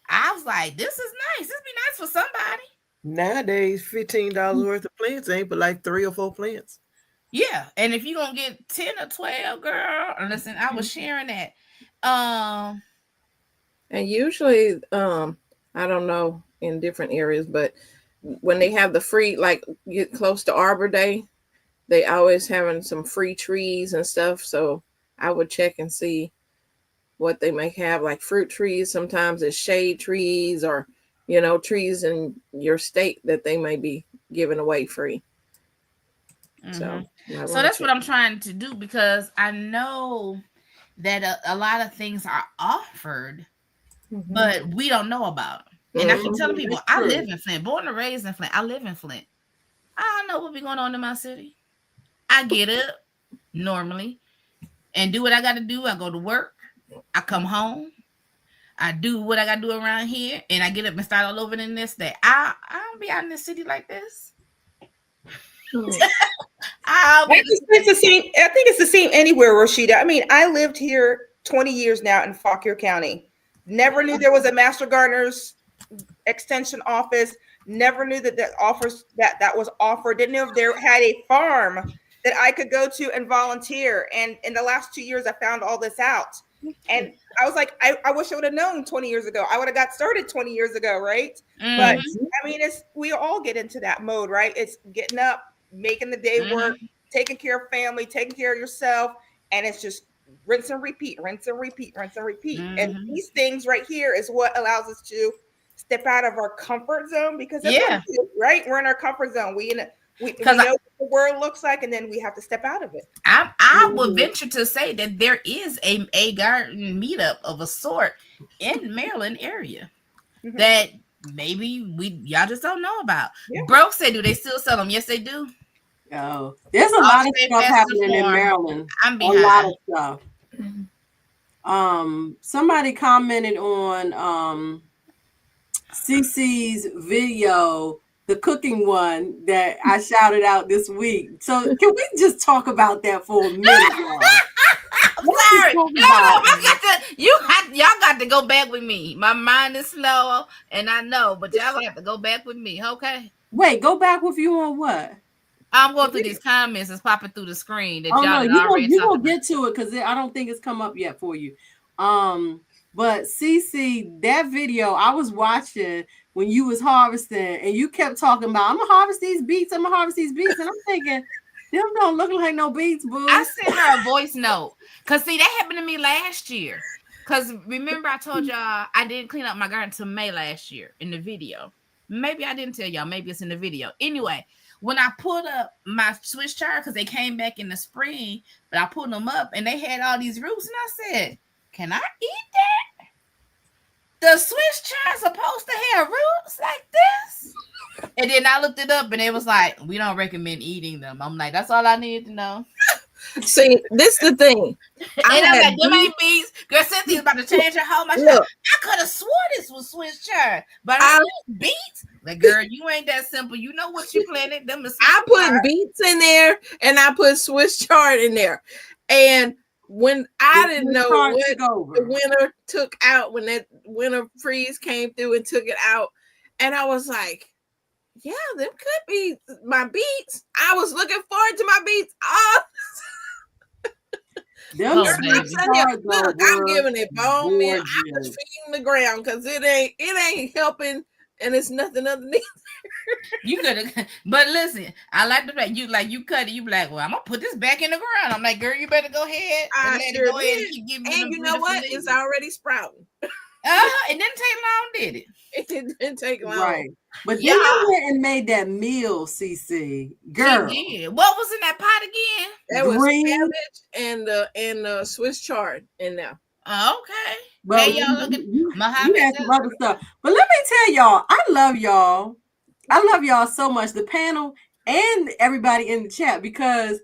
I was like, this is nice. This be nice for somebody. Nowadays, $15 worth of plants ain't but like 3 or 4 plants. Yeah, and if you're gonna get 10 or 12, girl, listen, I was sharing that. And usually, I don't know in different areas, but when they have the free, like get close to Arbor Day, they always having some free trees and stuff. So I would check and see what they may have, like fruit trees. Sometimes it's shade trees or, trees in your state that they may be giving away free. Mm-hmm. So that's what I'm trying to do, because I know that a lot of things are offered, but we don't know about them. And I keep telling people, I live in Flint, born and raised in Flint. I live in Flint. I don't know what be going on in my city. I get up normally and do what I got to do. I go to work. I come home. I do what I got to do around here, and I get up and start all over the next day. I don't be out in the city like this. I think it's the same anywhere, Rashida. I mean, I lived here 20 years now in Fauquier County. Never knew there was a Master Gardener's extension office. Never knew that that was offered. Didn't know if there had a farm that I could go to and volunteer. And in the last 2 years, I found all this out. And I was like, I wish I would have known 20 years ago. I would have got started 20 years ago, right? But I mean, we all get into that mode, right? It's getting up, making the day work, taking care of family, taking care of yourself, and it's just rinse and repeat, rinse and repeat, rinse and repeat. And these things right here is what allows us to step out of our comfort zone, because that's what we do, right? We're in our comfort zone. We know what the world looks like, and then we have to step out of it. I would venture to say that there is a garden meetup of a sort in Maryland area that maybe y'all just don't know about. Broke said, do they still sell them? Yes, they do. Oh, there's a lot of stuff happening in Maryland. I'm behind. A lot of stuff. Somebody commented on CC's video, the cooking one that I shouted out this week. So can we just talk about that for a minute, y'all? Sorry. Y'all got to go back with me. My mind is slow, and I know, but y'all gonna have to go back with me, okay? Wait, go back with you on what? I'm going through these comments that's popping through the screen that y'all you will get to it because I don't think it's come up yet for you. But CC, that video I was watching when you was harvesting, and you kept talking about, I'm gonna harvest these beets, and I'm thinking, them don't look like no beets, boo. I sent her a voice note because see, that happened to me last year. Because remember, I told y'all I didn't clean up my garden until May last year in the video. Maybe I didn't tell y'all. Maybe it's in the video. Anyway, when I pulled up my Swiss chard, because they came back in the spring, but I pulled them up and they had all these roots, and I said, can I eat that? The Swiss chard's supposed to have roots like this? And then I looked it up and it was like, we don't recommend eating them. I'm like, that's all I needed to know. See, this is the thing. And I'm like, them ain't bees. Girl, Cynthia's about to change her whole much. I could have swore this was Swiss chard, but I beets. Like, girl, you ain't that simple. You know what you planted. Them is I put beets in there and I put Swiss chard in there. And when I didn't know what the winter took out, when that winter freeze came through and took it out, and I was like, yeah, them could be my beets. I was looking forward to my beets. I'm giving it bone meal. I was feeding the ground because it ain't helping, and it's nothing underneath. You could have, but listen, I like the fact you cut it. You be like, well, I'm gonna put this back in the ground. I'm like, girl, you better go ahead and let it go ahead and keep giving me. And you know what? It's already sprouting. It didn't take long, did it? It didn't take long, right? But yeah, you went and made that meal, CC. Girl, what was in that pot again? That was cabbage and Swiss chard in there. Oh, okay. Well, hey, y'all, look at you had some other stuff. But let me tell y'all, I love y'all. I love y'all so much, the panel and everybody in the chat, because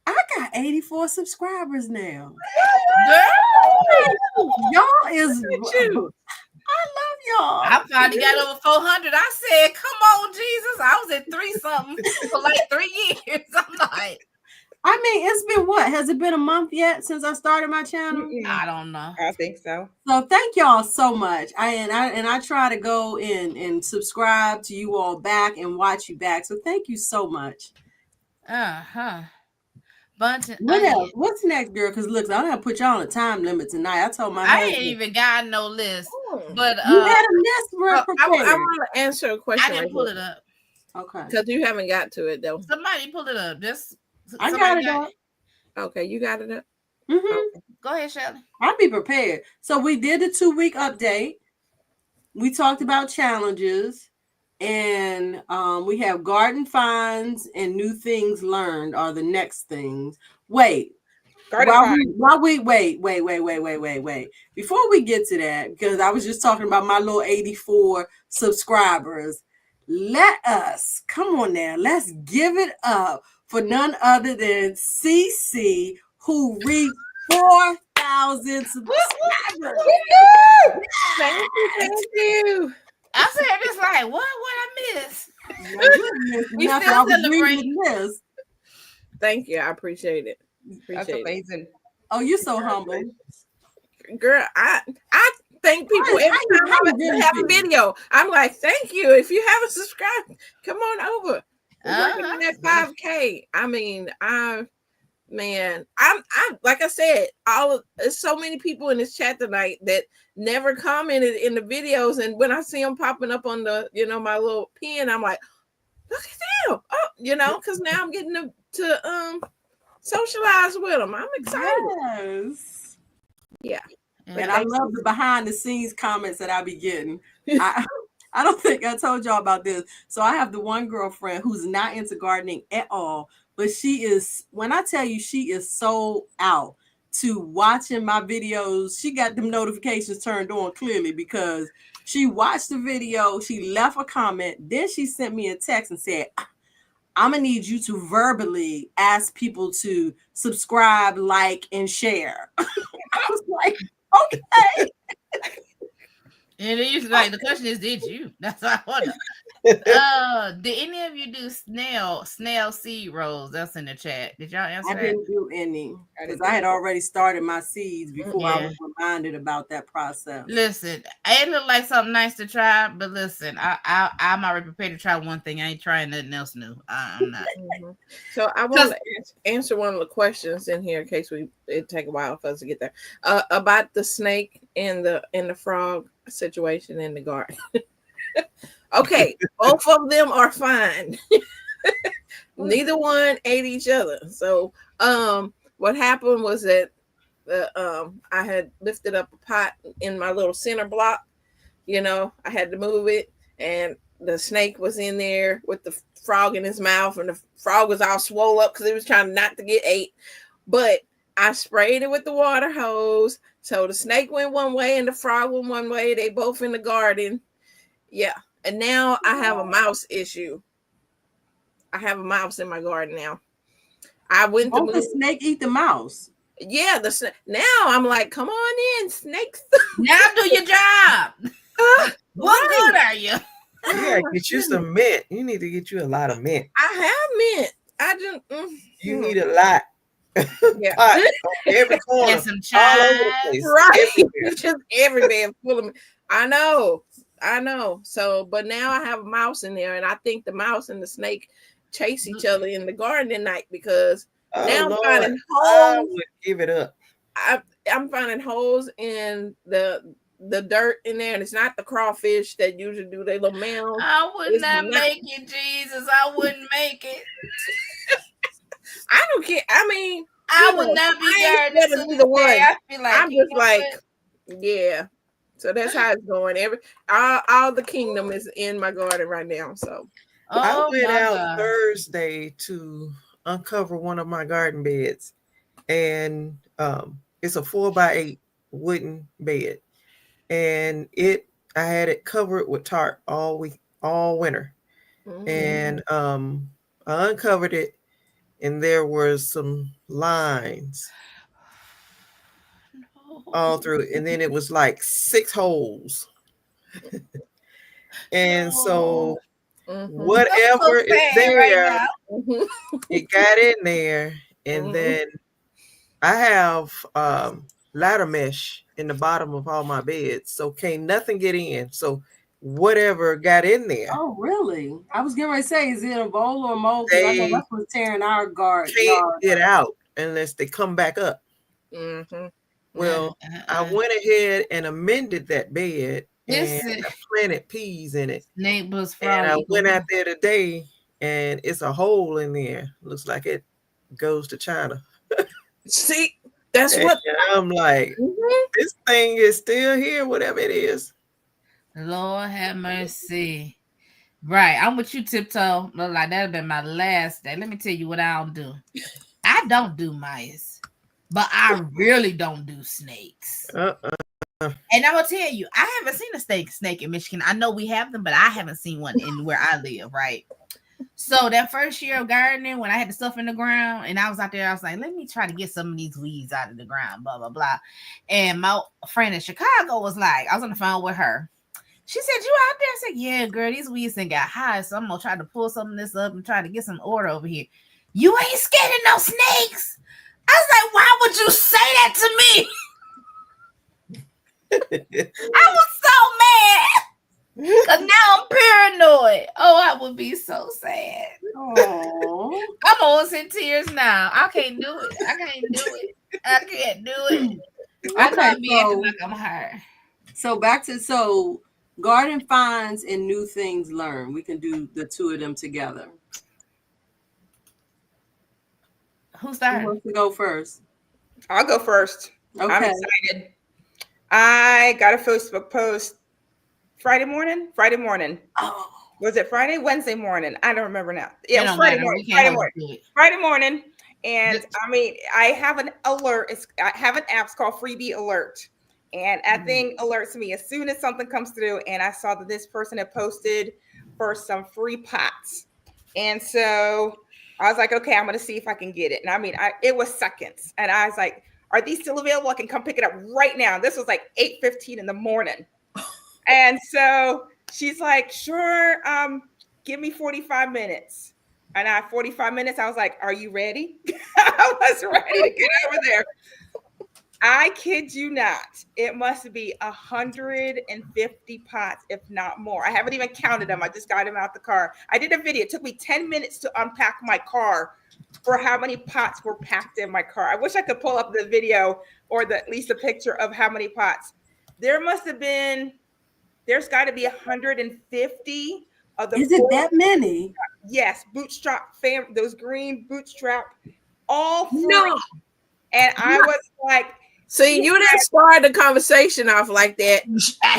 I got 84 subscribers now. Y'all is I love y'all. I finally got over 400. I said, come on, Jesus. I was at 3-something for like 3 years. I'm like, I mean, it's been what? Has it been a month yet since I started my channel? I don't know. I think so. So thank y'all so much. I try to go in and subscribe to you all back and watch you back. So thank you so much. What else? What's next, girl? Because look, I'm gonna put y'all on a time limit tonight. I told my husband. ain't even got no list. But you had a list prepared. I want to answer a question. I didn't pull it up. Okay. Because you haven't got to it though. Somebody pull it up. I got it up. Okay, you got it up. Mm-hmm. Okay. Go ahead, Shelley. I'll be prepared. So we did the 2-week update. We talked about challenges, and we have garden finds and new things learned are the next things. Wait. Wait. Before we get to that, because I was just talking about my little 84 subscribers, let's give it up for none other than CC, who reached 4,000 subscribers. Thank you. I said it's like, what I miss? We still celebrating this. Thank you. I appreciate it. That's amazing. Oh, you're so humble. Girl, I thank people every time I have a video. I'm like, thank you. If you haven't subscribed, come on over. We're working on that 5K. I mean, Man, I'm like I said, there's so many people in this chat tonight that never commented in the videos, and when I see them popping up on the, my little pin, I'm like, look at them, because now I'm getting to socialize with them. I'm excited. Yes. Yeah. And I love the behind the scenes comments that I be getting. I don't think I told y'all about this. So I have the one girlfriend who's not into gardening at all, but she is, when I tell you, she is so out to watching my videos. She got them notifications turned on clearly because she watched the video, she left a comment, then she sent me a text and said, I'm gonna need you to verbally ask people to subscribe, like, and share. I was like, okay. And it used like the question is, did you? That's what I want to. Did any of you do snail seed rolls? That's in the chat. Did y'all answer that? I didn't do any because I had already started my seeds before I was reminded about that process. Listen, it looked like something nice to try, but listen, I'm already prepared to try one thing. I ain't trying nothing else new. I'm not. So I want to answer one of the questions in here in case it take a while for us to get there about the snake and the frog situation in the garden. Okay, both of them are fine. Neither one ate each other. So what happened was that I had lifted up a pot in my little center block. I had to move it, and the snake was in there with the frog in his mouth, and the frog was all swole up because he was trying not to get ate. But I sprayed it with the water hose. So the snake went one way and the frog went one way. They both in the garden. Yeah. And now I have a mouse issue. I have a mouse in my garden now. I went to the snake eat the mouse. Yeah, now I'm like, come on in, snakes. Now do your job. What good are you? Yeah, get you some mint. You need to get you a lot of mint. I have mint. I just you need a lot. Yeah. Every corner, and some all over the place, right? Just everywhere full of mint. I know. So, but now I have a mouse in there, and I think the mouse and the snake chase each other in the garden at night because now I'm finding holes. I would give it up. I'm finding holes in the dirt in there, and it's not the crawfish that usually do their little mounds. I would not make it, Jesus. I wouldn't make it. I don't care. I mean, I would not be gardening either way. I'm just like, yeah. So that's how it's going. All the kingdom is in my garden right now. So I went out Thursday to uncover one of my garden beds, and it's a 4x8 wooden bed, and I had it covered with tarp all winter. Mm-hmm. And I uncovered it, and there were some lines all through it, and then it was like 6 holes. And so whatever is there, it got in there. And then I have ladder mesh in the bottom of all my beds, so can't nothing get in. So whatever got in there. Oh, really? I was getting ready to say, is it a bowl or a mold? I know that's what's tearing our garden. Can't get out unless they come back up. Mm-hmm. Well, I went ahead and amended that bed and I planted peas in it. Neighbors, and I went out there today, and it's a hole in there. Looks like it goes to China. See, that's what I'm like. This thing is still here, whatever it is. Lord have mercy. Right, I'm with you, Tiptoe. Look like that'd been my last day. Let me tell you what I don't do. I don't do mice, but I really don't do snakes. And I will tell you, I haven't seen a snake in Michigan. I know we have them, but I haven't seen one in where I live, right? So that first year of gardening, when I had the stuff in the ground and I was out there, I was like, let me try to get some of these weeds out of the ground, blah, blah, blah. And my friend in Chicago was like, I was on the phone with her. She said, you out there? I said, yeah, girl, these weeds done got high, so I'm going to try to pull some of this up and try to get some order over here. You ain't scared of no snakes? I was like, why would you say that to me? I was so mad because now I'm paranoid. Oh, I would be so sad. Oh, I'm almost in tears now. I can't do it. I can't do it. I can't do it. I know okay. I'm be acting like I'm hurt. So back to garden finds and new things learned. We can do the two of them together. Who Who started? wants to go first? I'll go first. I'm Okay. excited. I got a Facebook post Friday morning. Oh, Was it Friday? Wednesday morning? I don't remember now. It Yeah, it was don't Friday matter. morning. We can't Friday hold morning. you to it. Friday morning. And Just- I mean, I have an alert. I have an app called Freebie Alert. And that thing alerts me as soon as something comes through. And I saw that this person had posted for some free pots. And so I was like, okay, I'm going to see if I can get it. And I mean, it was seconds. And I was like, are these still available? I can come pick it up right now. This was like 8:15 in the morning. And so she's like, sure, give me 45 minutes. And 45 minutes, I was like, are you ready? I was ready to get over there. I kid you not. It must be 150 pots, if not more. I haven't even counted them. I just got them out the car. I did a video. It took me 10 minutes to unpack my car for how many pots were packed in my car. I wish I could pull up the video or at least a picture of how many pots. There's got to be 150 of the. is it that many? Yes, bootstrap those green bootstrap, all free. No. And I was like, See, you didn't start the conversation off like that.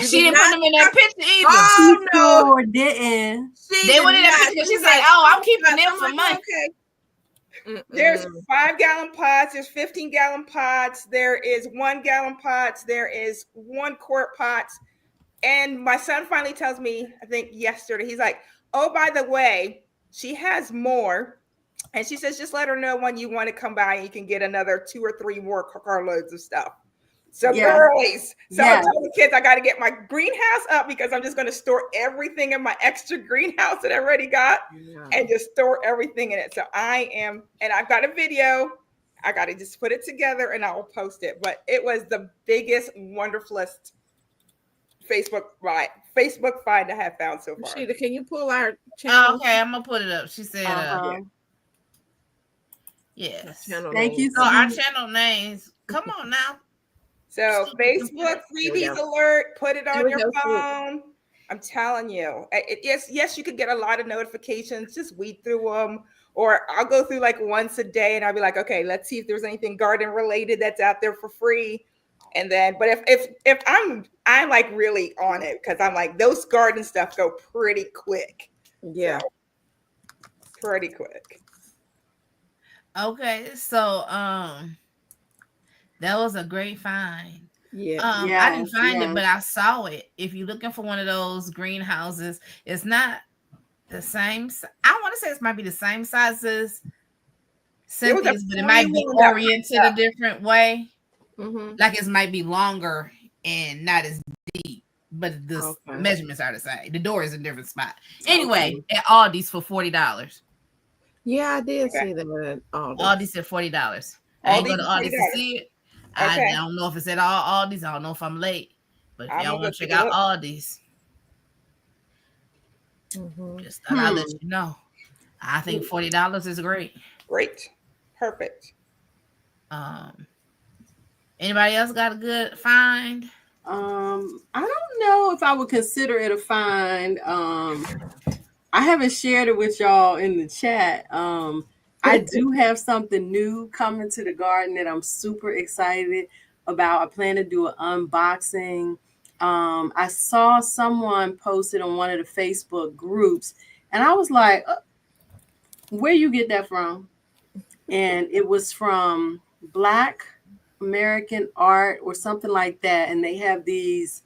She didn't put them in that picture either. Oh, no. Sure didn't. They went in that picture because she's like, oh, I'm keeping them for money. Okay. There's 5-gallon pots, there's 15-gallon pots, there is 1-gallon pots, there is 1-quart pots. And my son finally tells me, I think yesterday, he's like, oh, by the way, she has more. And she says, just let her know when you want to come by and you can get another 2 or 3 more carloads of stuff. So girlies, I told the kids I got to get my greenhouse up because I'm just going to store everything in my extra greenhouse that I already got and just store everything in it. So and I've got a video. I got to just put it together and I will post it. But it was the biggest, wonderfulest Facebook find I have found so far. Sheila, can you pull our channel? Okay, I'm gonna put it up. She said, yes. Thank you. So our channel names. Come on now. So Facebook freebies alert. Put it on your phone. I'm telling you. Yes, you could get a lot of notifications. Just weed through them. Or I'll go through like once a day and I'll be like, okay, let's see if there's anything garden related that's out there for free. And then, but if I'm like really on it because I'm like those garden stuff go pretty quick. Yeah, so, pretty quick. Okay, so that was a great find. Yeah, I didn't find it, but I saw it. If you're looking for one of those greenhouses, it's not the same. I want to say it might be the same size as Cynthia's, but it might be oriented a different way. Mm-hmm. Like it might be longer and not as deep, but the measurements are the same. The door is a different spot. Anyway, at Aldi's for $40. Yeah, I did see that. Aldi's at $40. I ain't go to Aldi's to see it. I don't know if it's at all Aldi's. I don't know if I'm late, but if y'all want to check out Aldi's, just thought I'd let you know. I think $40 is great. Great, perfect. Anybody else got a good find? I don't know if I would consider it a find. I haven't shared it with y'all in the chat. I do have something new coming to the garden that I'm super excited about. I plan to do an unboxing. I saw someone posted on one of the Facebook groups, and I was like, where you get that from? And it was from Black American Art or something like that. And they have these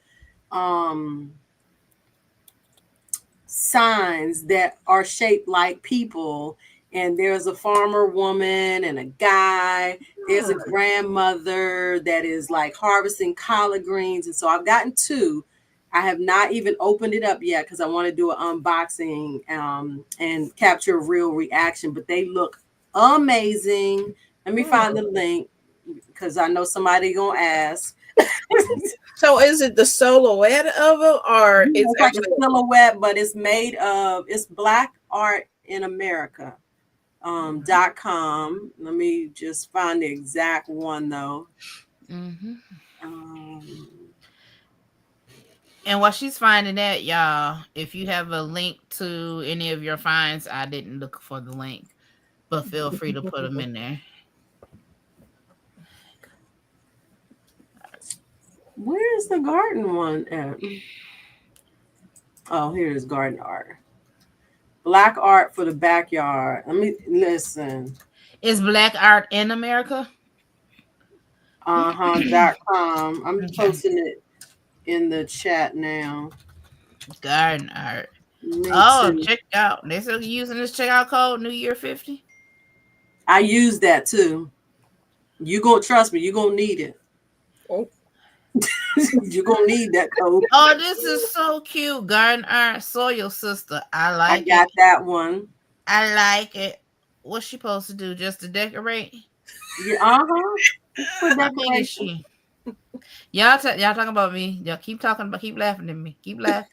signs that are shaped like people. And there's a farmer woman and a guy. There's a grandmother that is like harvesting collard greens. And so I've gotten 2. I have not even opened it up yet because I want to do an unboxing and capture a real reaction. But they look amazing. Let me find the link because I know somebody gonna ask. So is it the silhouette of it or it's like a silhouette, but it's made of, it's Black Art in America. .com. Let me just find the exact one though. Mhm. Um, And while she's finding that, y'all, if you have a link to any of your finds, I didn't look for the link, but feel free to put them in there. where's the garden one at? Oh, here is garden art. Black art for the backyard. Let me listen. Is Black Art in America? .com. I'm Okay. posting it in the chat now. Garden art. Me Oh, too. check it out. They're still using this checkout code, New Year 50. I use that too. You gonna trust me, you're gonna need it. Oh. You're gonna need that code. Oh, this is so cute. Garden art, Soil Sister. I I like got it. that one. I like it. What's she supposed to do? Just to decorate? Yeah, for How big is decoration. she? Y'all talking about me. Y'all keep laughing at me. Keep laughing.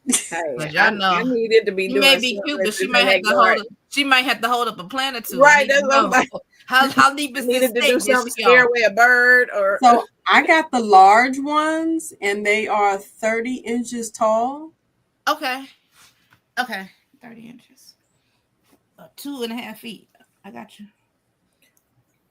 Hey, But y'all know I needed to be she doing may be something cute, but with she this might in have that to hold garden. up. She might have to hold up a plant or two. Right, I need to that's what I'm know. like. How deep is this Needed to do stake? something, scare away a bird or So I got the large ones and they are 30 inches tall. Okay. 30 inches. 2.5 feet. I got you.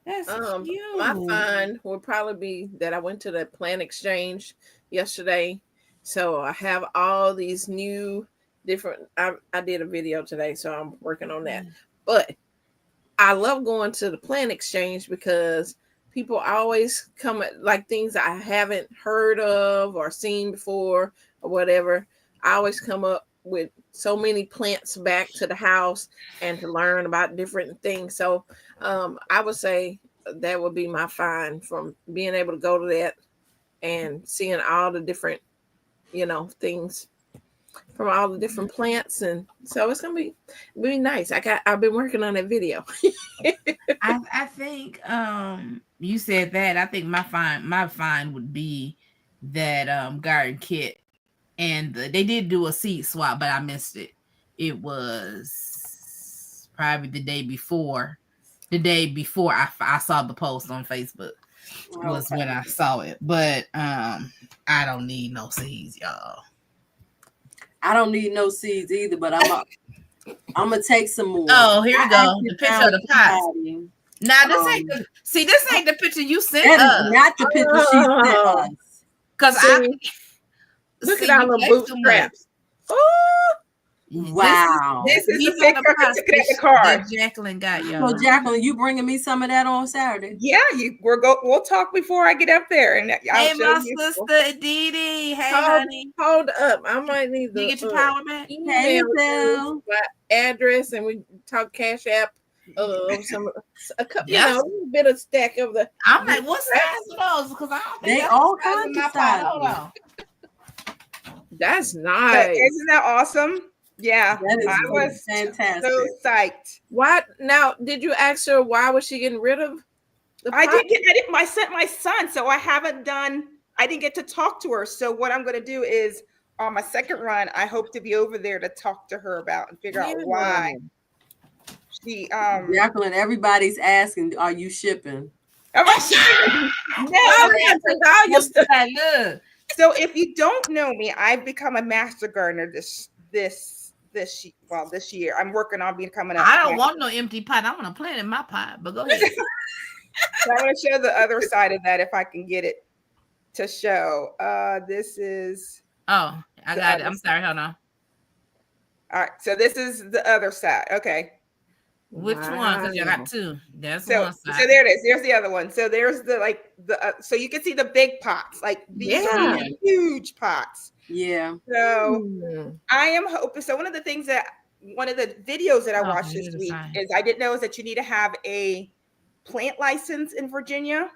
That's cute. my find would probably be that I went to the plant exchange yesterday. So I have all these new different I did a video today, so I'm working on that. But I love going to the plant exchange because people always come at like things I haven't heard of or seen before or whatever. I always come up with so many plants back to the house and to learn about different things. So I would say that would be my find from being able to go to that and seeing all the different, things from all the different plants. And so it's gonna be nice. I've been working on that video. I think you said that. I think my find would be that garden kit, and they did do a seed swap, but I missed it. It was probably the day before. The day before I saw the post on Facebook was when I saw it. But I don't need no seeds, y'all. I don't need no seeds either, but I'm gonna take some more. Oh, here we go. The picture of the pots. Now this ain't the picture you sent That us. is not the picture she sent us. Cause Look at our little bootstraps. Oh, wow! This is the picture I took it at the car. That Jacqueline got, y'all. So Jacqueline, you bringing me some of that on Saturday? Yeah, we'll talk before I get up there, and I'll Hey, show my you. sister Dee. Hey, honey. Hold up. I might need You to get your power back. Hey, email Bill. you my address and we talk Cash App. A couple, Yes. a little bit of stack of the. I'm like, what size are those? Because I don't think They that's all the size of kinds my of pot. sizes. Hold on. That's But nice. isn't that awesome? Yeah, That is I was fantastic. so psyched. What now? Did you ask her why was she getting rid of the pot? I sent my son, so I didn't get to talk to her. So what I'm going to do is on my second run, I hope to be over there to talk to her about and figure out why she Jacqueline, everybody's asking, are you shipping? am I shipping? No. So if you don't know me, I've become a master gardener this year. I'm working on becoming I don't want no empty pot. I want to plant in my pot, but go ahead. So I want to show the other side of that if I can get it to show. This is. Oh, I got it. I'm sorry. Hold on. All right. So this is the other side. Okay. Which one? Because you got two. That's So one side. so there it is. There's the other one. So there's so you can see the big pots. Like these are huge pots. Yeah. So I am hoping. So one of the videos that I watched this week is I didn't know is that you need to have a plant license in Virginia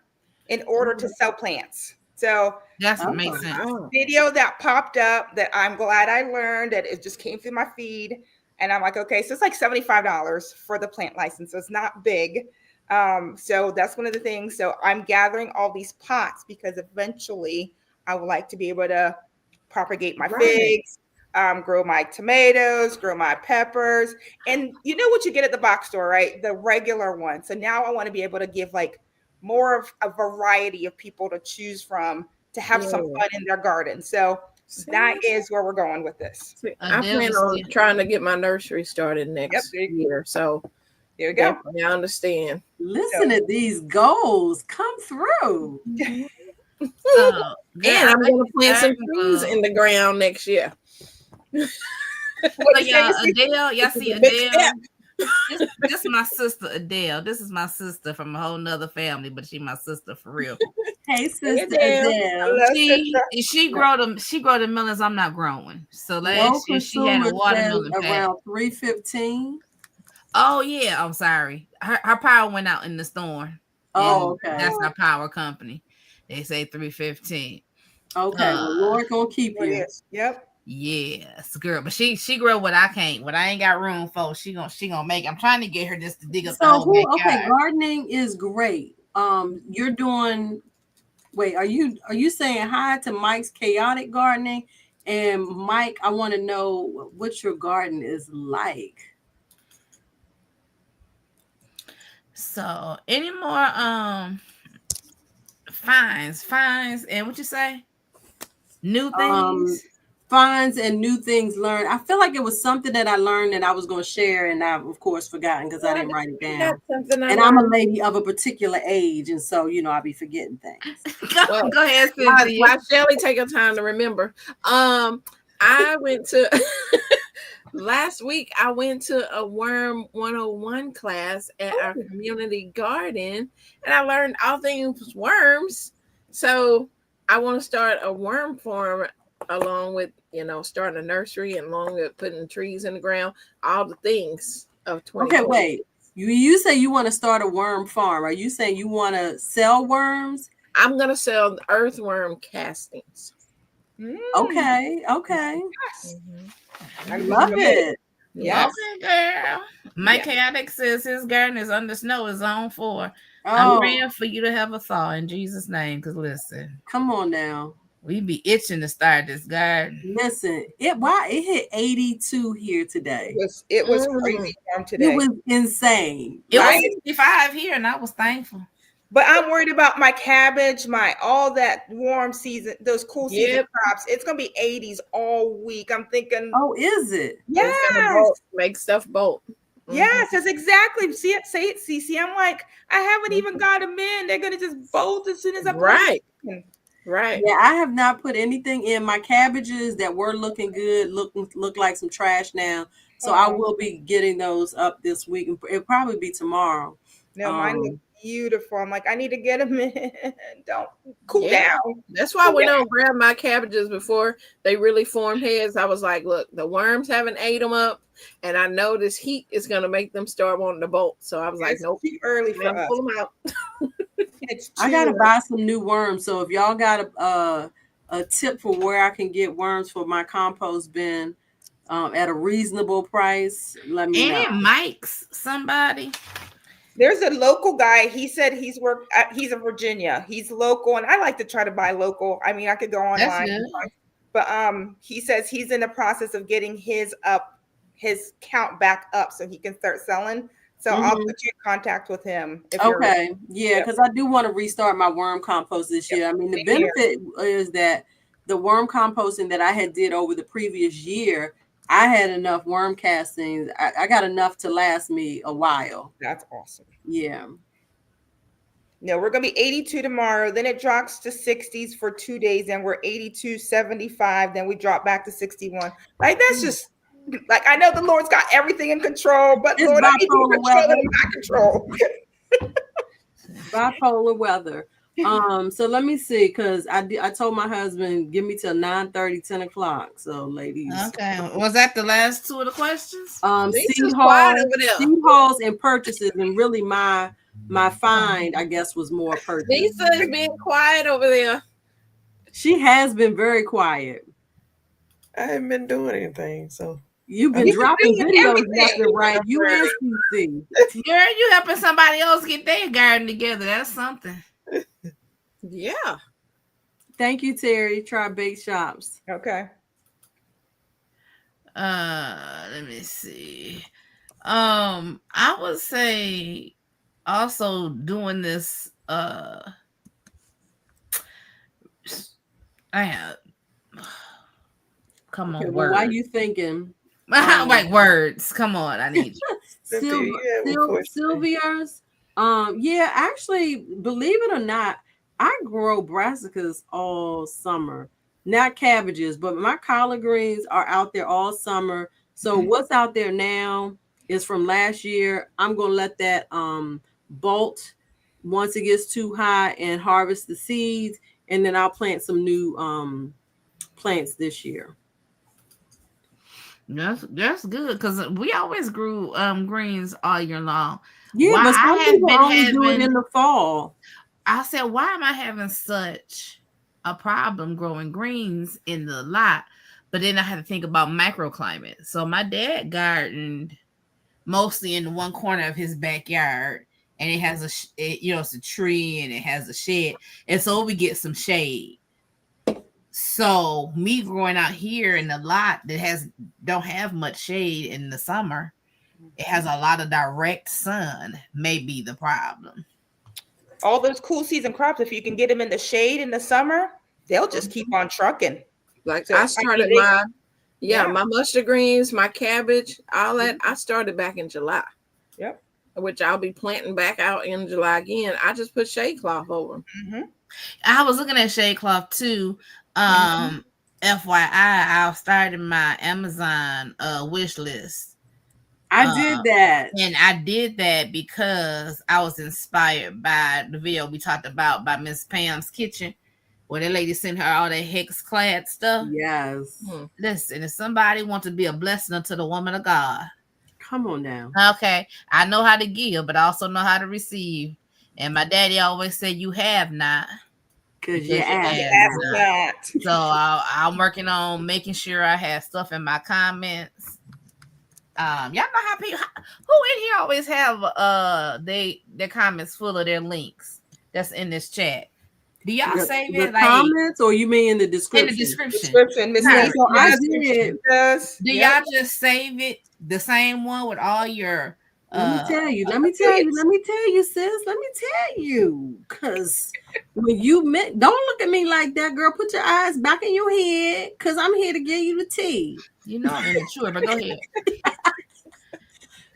in order to sell plants. So that makes sense. Video that popped up that I'm glad I learned that it just came through my feed. And I'm like, okay, so it's like $75 for the plant license. So it's not big. So that's one of the things. So I'm gathering all these pots because eventually I would like to be able to propagate my figs, grow my tomatoes, grow my peppers. And you know what you get at the box store, right? The regular one. So now I want to be able to give like more of a variety of people to choose from to have some Yeah. fun in their garden. So that is where we're going with this. I Adele plan was on still- trying to get my nursery started next there you year. So There you go. definitely I understand. Listen to these goals come through. So, girl, And I'm I gonna plant some garden trees club. in the ground next year. What So you say, y'all, Stacey? Adele, y'all see It's a big Adele. step. This is my sister Adele. This is my sister from a whole nother family, but she my sister for real. Hey, sister Adele. Adele. Hello, She sister. she grow the melons I'm not growing. So No last year she had consumer a says watermelon patch. around 3:15. Oh yeah, I'm sorry. Her power went out in the storm. Oh, And okay. that's our power company. They say 3:15. Okay. Well, Lord gonna keep What you. is? Yep. Yes, girl. But she grow what I can't, what I ain't got room for. She gonna make. I'm trying to get her just to dig up the So whole okay, backyard. gardening is great. You're doing. Wait, are you saying hi to Mike's Chaotic Gardening? And Mike, I want to know what your garden is like. So any more finds and what you say? New things. Finds and new things learned. I feel like it was something that I learned that I was going to share, and I've of course forgotten because I didn't write it down. That's something I And I'm a learned. lady of a particular age, and so I'll be forgetting things. Well, Go ahead, Why Cynthia. Shelly take her time to remember? I went to last week. I went to a Worm 101 class at our community garden, and I learned all things worms. So I want to start a worm farm along with starting a nursery and along with putting trees in the ground. All the things of 20. Okay, wait. You say you want to start a worm farm. Are you saying you want to sell worms? I'm gonna sell earthworm castings. Okay. Yes. I love it. Yes. Okay, girl. Mike Chaotic says his garden is under snow, is on 4. I'm Oh, praying for you to have a thaw in Jesus' name. Because listen, come on now. we be itching to start this garden. Listen, it hit 82 here today. It was crazy warm today. It was insane. It Right? was 65 here, and I was thankful. But I'm worried about my cabbage, all that warm season, those cool season crops. It's gonna be 80s all week. I'm thinking, Oh, is it? yes, It's gonna bolt, make stuff bolt. yes, that's exactly. See it, say it, Cece. I'm like, I haven't even got them in. They're gonna just bolt as soon as I put Right. them in. Right. Yeah, I have not put anything in. My cabbages that were looking good look like some trash now. So I will be getting those up this week. It'll probably be tomorrow. No, mine look beautiful. I'm like, I need to get them in. Don't cool down. That's why we don't grab my cabbages before they really form heads. I was like, look, the worms haven't ate them up, and I know this heat is going to make them start wanting to bolt. So I was like, nope, too early for us. pull them out. I gotta buy some new worms. So if y'all got a tip for where I can get worms for my compost bin at a reasonable price, let me know. And Mike's somebody. There's a local guy. He said he's in Virginia. He's local, and I like to try to buy local. I mean, I could go online, but he says he's in the process of getting his count back up so he can start selling. So I'll put you in contact with him. Okay, yeah, because I do want to restart my worm compost this year. I mean, the benefit is that the worm composting that I had did over the previous year, I had enough worm castings. I got enough to last me a while. That's awesome. Yeah. No, we're going to be 82 tomorrow. Then it drops to 60s for 2 days. And we're 82, 75. Then we drop back to 61. Like, that's just, like, I know the Lord's got everything in control, but Lord, I need to control it in my control. Bipolar weather. So let me see, because I told my husband, give me till 9:30, 10 o'clock. So ladies. Okay. Was that the last 2 of the questions? Seed hauls and purchases, and really my find, I guess, was more purchase. Lisa is being quiet over there. She has been very quiet. I haven't been doing anything, so you've been dropping videos left and right. You and CC. Girl, you helping somebody else get their garden together. That's something. Yeah. Thank you, Terry. Try Bake Shops. Okay. Let me see. I would say also doing this. I have. Come on, Okay, words. well, why you thinking? Like words. Come on, I need you. Sylvia's. Yeah, actually, believe it or not, I grow brassicas all summer. Not cabbages, but my collard greens are out there all summer. So what's out there now is from last year. I'm gonna let that bolt once it gets too high and harvest the seeds, and then I'll plant some new plants this year. That's good because we always grew greens all year long. Yeah, Why but I some have people been only do it having- in the fall. I said, why am I having such a problem growing greens in the lot? But then I had to think about microclimate. So my dad gardened mostly in the one corner of his backyard, and it has it's a tree and it has a shed, and so we get some shade. So me growing out here in the lot that don't have much shade in the summer, it has a lot of direct sun, may be the problem. All those cool season crops, if you can get them in the shade in the summer, they'll just keep on trucking. Like So I started yeah. my mustard greens, my cabbage, all that. I started back in July. Yep. Which I'll be planting back out in July again. I just put shade cloth over them. Mm-hmm. I was looking at shade cloth too. FYI, I started my Amazon wish list. I did that. And I did that because I was inspired by the video we talked about by Miss Pam's Kitchen, where the lady sent her all that hex clad stuff. Yes. Listen, if somebody wants to be a blessing unto the woman of God, come on now. Okay, I know how to give, but I also know how to receive. And my daddy always said, "You have not, because you ask not." So I'm working on making sure I have stuff in my comments. Y'all know how people who in here always have their comments full of their links that's in this chat. Do y'all save it like comments, or you mean in the description? In the description. So I did. Do y'all just save it the same one with all your? Let me tell you, sis. Let me tell you, because when you don't look at me like that, girl. Put your eyes back in your head, because I'm here to give you the tea. You know I'm immature, but go ahead.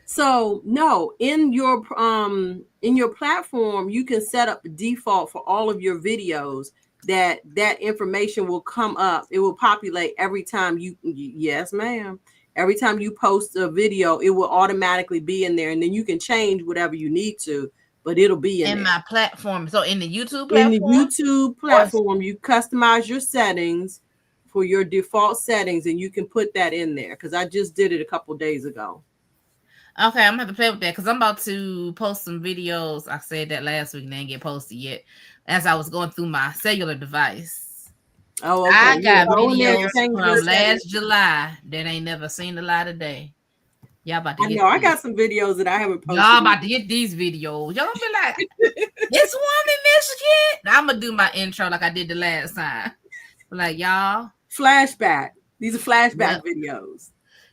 So no, in your platform, you can set up the default for all of your videos that information will come up. It will populate every time yes, ma'am. Every time you post a video, it will automatically be in there, and then you can change whatever you need to, but it'll be in my platform. So in the YouTube platform? In the YouTube platform, you customize your settings for your default settings, and you can put that in there, because I just did it a couple days ago. Okay, I'm gonna have to play with that because I'm about to post some videos. I said that last week and they didn't get posted yet. As I was going through my cellular device. Oh, okay. I got videos from last July that ain't never seen the light of day. Y'all about to get I got some videos that I haven't posted. Y'all about to get these videos. Y'all gonna be like, this one in Michigan. I'm gonna do my intro like I did the last time. Like, y'all. Flashback. These are flashback videos.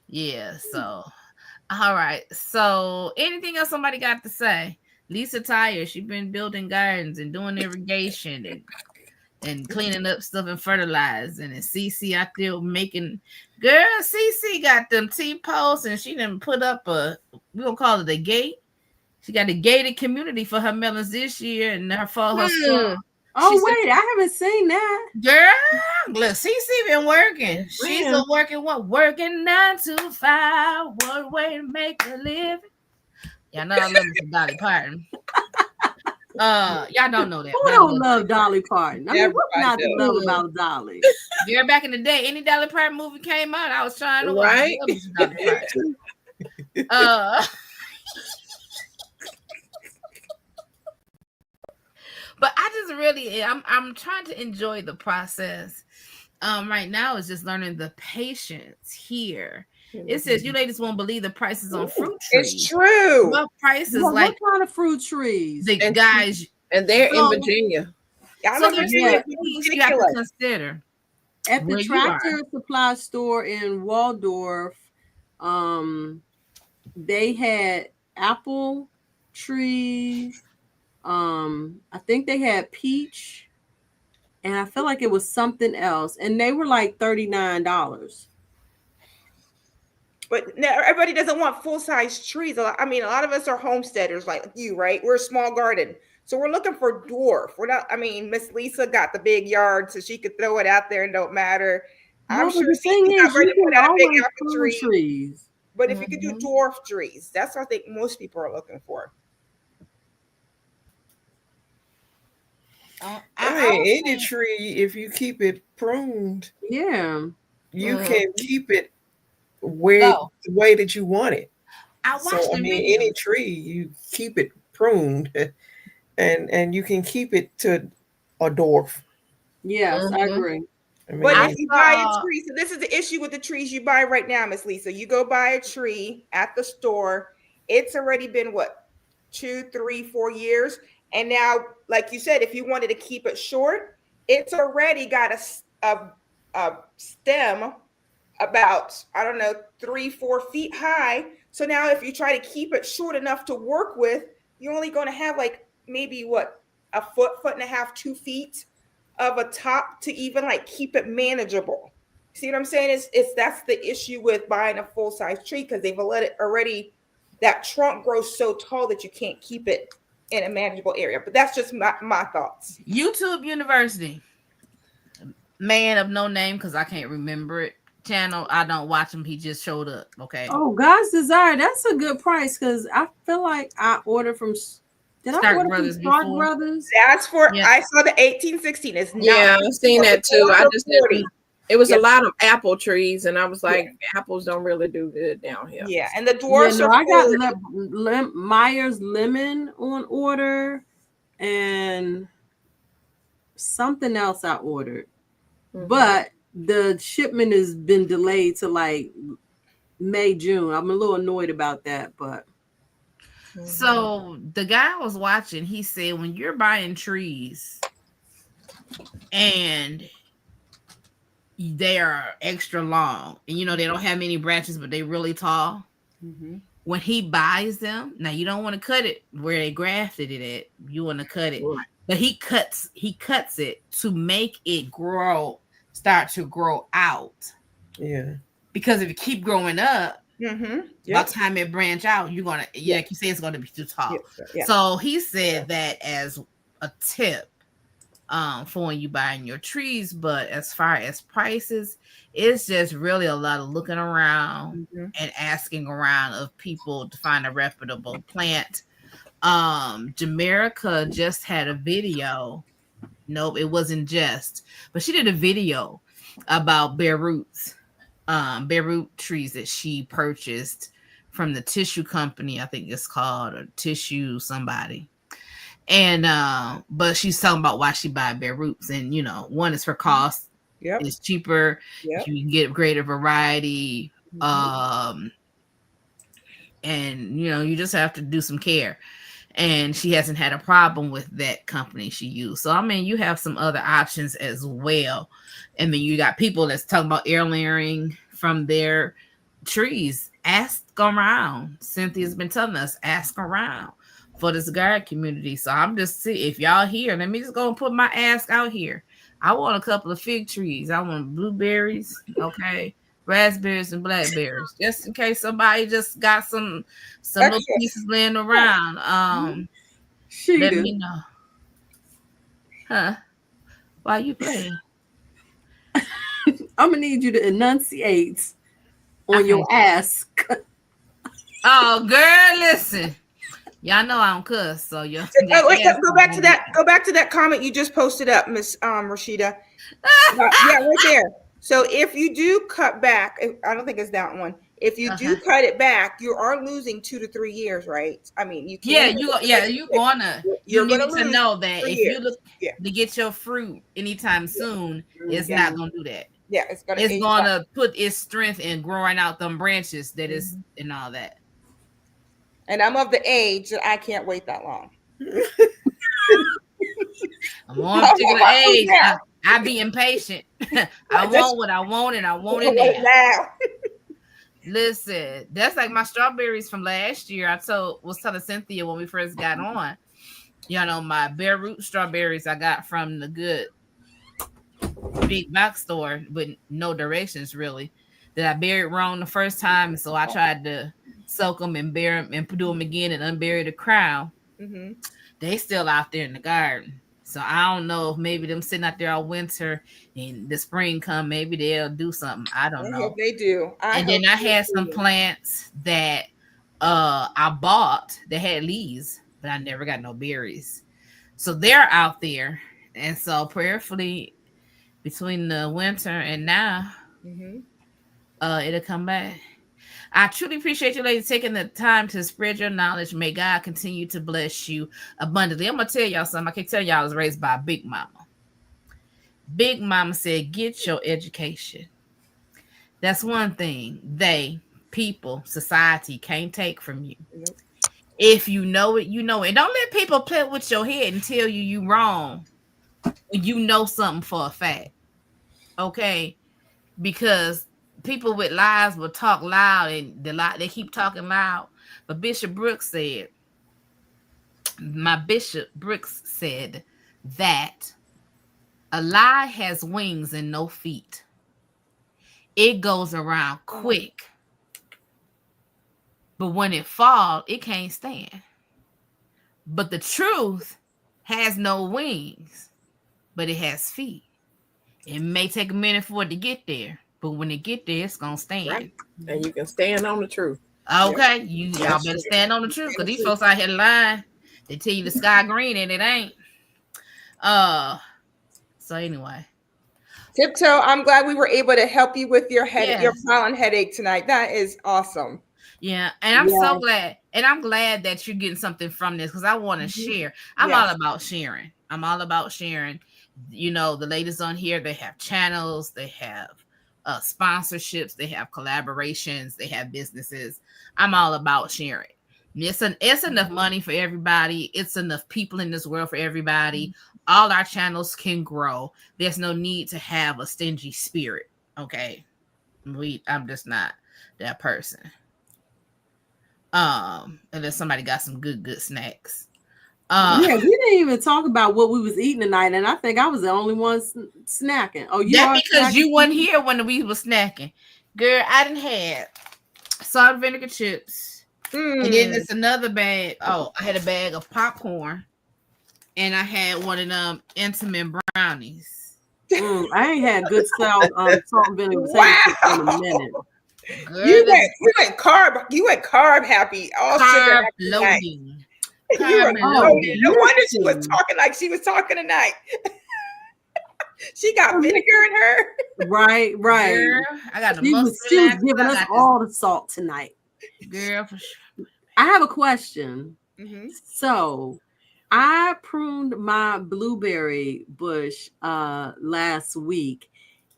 Yeah, so all right. So anything else somebody got to say? Lisa Tyre, she been building gardens and doing irrigation and cleaning up stuff and fertilizing. And CC out there making, girl, CC got them T-posts and she done put up we gonna call it a gate. She got a gated community for her melons this year and her son. Oh, wait, I haven't seen that. Girl, look, CC been working. She's a working 9 to 5. One way to make a living. Y'all know I love me some Dolly Parton. Y'all don't know that. Who don't love Dolly Parton? I mean, what's not to love about Dolly? Girl, back in the day, any Dolly Parton movie came out, I was trying to watch. Right? Dolly Parton. But I just really, I'm trying to enjoy the process. Right now is just learning the patience here. It says you ladies won't believe the prices on fruit trees. It's true. What prices? Well, like what kind of fruit trees? The guys, and they're in Virginia. So there's things you have to consider. At the Where you are. Tractor Supply store in Waldorf, they had apple trees. I think they had peach, and I feel like it was something else, and they were like $39. But now everybody doesn't want full-size trees. I mean, a lot of us are homesteaders like you, right? We're a small garden. So we're looking for dwarf. We're not, I mean, Miss Lisa got the big yard, so she could throw it out there and don't matter. I'm No, but sure the thing Cece's not is, ready you to put can out a big always apple prune tree. trees. But if you could do dwarf trees, that's what I think most people are looking for. I mean, any tree, if you keep it pruned, Yeah. you can keep it where the way that you want it. I watched So I the mean, video. any tree, you keep it pruned, and you can keep it to a dwarf. Yes, I agree. I mean, But I if you buy saw- a tree, so this is the issue with the trees you buy right now, Miss Lisa. You go buy a tree at the store, it's already been what, 2, 3, 4 years. And now, like you said, if you wanted to keep it short, it's already got a stem about, I don't know, 3, 4 feet high. So now if you try to keep it short enough to work with, you're only going to have like maybe what, a foot, foot and a half, 2 feet of a top to even like keep it manageable. See what I'm saying? It's that's the issue with buying a full-size tree, because they've let it already, that trunk grows so tall that you can't keep it in a manageable area. But that's just my thoughts. YouTube University, man of no name, because I can't remember it. Channel, I don't watch him. He just showed up. Okay. Oh, God's Desire. That's a good price, because I feel like I ordered from. Did Stark I order Brothers from Stark before. Brothers? That's for, Yeah. I saw the 1816. It's not. Yeah, I've seen that too. I just didn't. It was Yes. a lot of apple trees, and I was like, apples don't really do good down here. Yeah, and the Yeah, dwarfs no, are I got full. Myers lemon on order, and something else I ordered, but the shipment has been delayed to like May, June. I'm a little annoyed about that, but So the guy I was watching, he said when you're buying trees and they are extra long, and you know they don't have many branches, but they really tall. When he buys them, now you don't want to cut it where they grafted it at. You want to cut it, but he cuts it to make it start to grow out. Yeah. Because if you keep growing up, by Yep. the time it branch out, you're gonna, like you say, it's gonna be too tall. Yeah. So he said that as a tip for when you buying your trees. But as far as prices, it's just really a lot of looking around and asking around of people to find a reputable plant. Jamaica just had a video. Nope, it wasn't just, but she did a video about bare roots. Bare root trees that she purchased from the tissue company, I think it's called, or tissue somebody. And but she's talking about why she buy bare roots. And you know, one is for cost. It's cheaper. You can get greater variety. And you know, you just have to do some care. And she hasn't had a problem with that company she used. So I mean, you have some other options as well. And then you got people that's talking about air layering from their trees. Ask around. Cynthia's been telling us, ask around for this garden community. So I'm just see if y'all here. Let me just go and put my ask out here. I want a couple of fig trees. I want blueberries, okay, raspberries and blackberries, just in case somebody just got some little pieces laying around. Let me know. Huh? Why you playing? I'm gonna need you to enunciate on your ask. Oh, girl, listen. Y'all know I don't cuss, so you. Go back to that. Go back to that comment you just posted up, Miss Rashida. Yeah, right there. So if you do cut back, I don't think it's that one. If you do cut it back, you are losing 2 to 3 years, right? I mean, you can't. You need to know that if you look to get your fruit anytime soon, it's not gonna do that. Yeah, it's gonna put its strength in growing out them branches that is and all that. And I'm of the age that I can't wait that long. I'm on a particular my food age. now. I be impatient. I want what I want, and I want it now. Now. Listen, that's like my strawberries from last year. I was telling Cynthia when we first got on, you know, my bare root strawberries I got from the good big box store with no directions really. That I buried wrong the first time, so I tried to soak them and bury them and do them again and unbury the crown. Mm-hmm. They still out there in the garden. So I don't know if maybe them sitting out there all winter and the spring come, maybe they'll do something. I don't I know. hope they do. And then I had some plants that I bought that had leaves, but I never got no berries. So they're out there. And so prayerfully between the winter and now, it'll come back. I truly appreciate you ladies taking the time to spread your knowledge. May God continue to bless you abundantly. I'm going to tell y'all something. I can tell y'all I was raised by a big mama. Big mama said, get your education. That's one thing people, society can't take from you. Nope. If you know it, you know it. Don't let people play with your head and tell you wrong when you know something for a fact. Okay? Because people with lies will talk loud and they keep talking loud. But Bishop Brooks said that a lie has wings and no feet. It goes around quick. But when it falls, it can't stand. But the truth has no wings, but it has feet. It may take a minute for it to get there. But when it get there, it's gonna stand. Right. And you can stand on the truth. Okay, y'all better stand on the truth because these folks out here lying. They tell you the sky green and it ain't. So anyway. Tiptoe, I'm glad we were able to help you with your headache, Yes. your pollen headache tonight. That is awesome. Yeah, and I'm so glad. And I'm glad that you're getting something from this because I want to share. I'm all about sharing. You know, the ladies on here, they have channels, they have sponsorships, they have collaborations, they have businesses. I'm all about sharing. It's enough money for everybody. It's enough people in this world for everybody. All our channels can grow. There's no need to have a stingy spirit. Okay, I'm just not that person. Unless somebody got some good snacks. Yeah, we didn't even talk about what we was eating tonight, and I think I was the only one snacking. Oh, because snacking? You weren't here when we was snacking, girl. I didn't have salt and vinegar chips, and then there's another bag. Oh, I had a bag of popcorn, and I had one of them intimate brownies. I ain't had good salt and vinegar chips in a minute. Girl, you went carb happy. All carb loading. No wonder she was talking like she was talking tonight. She got vinegar in her. Right. Girl, I got the she was giving us all the salt tonight. Girl, for sure. I have a question. So I pruned my blueberry bush last week.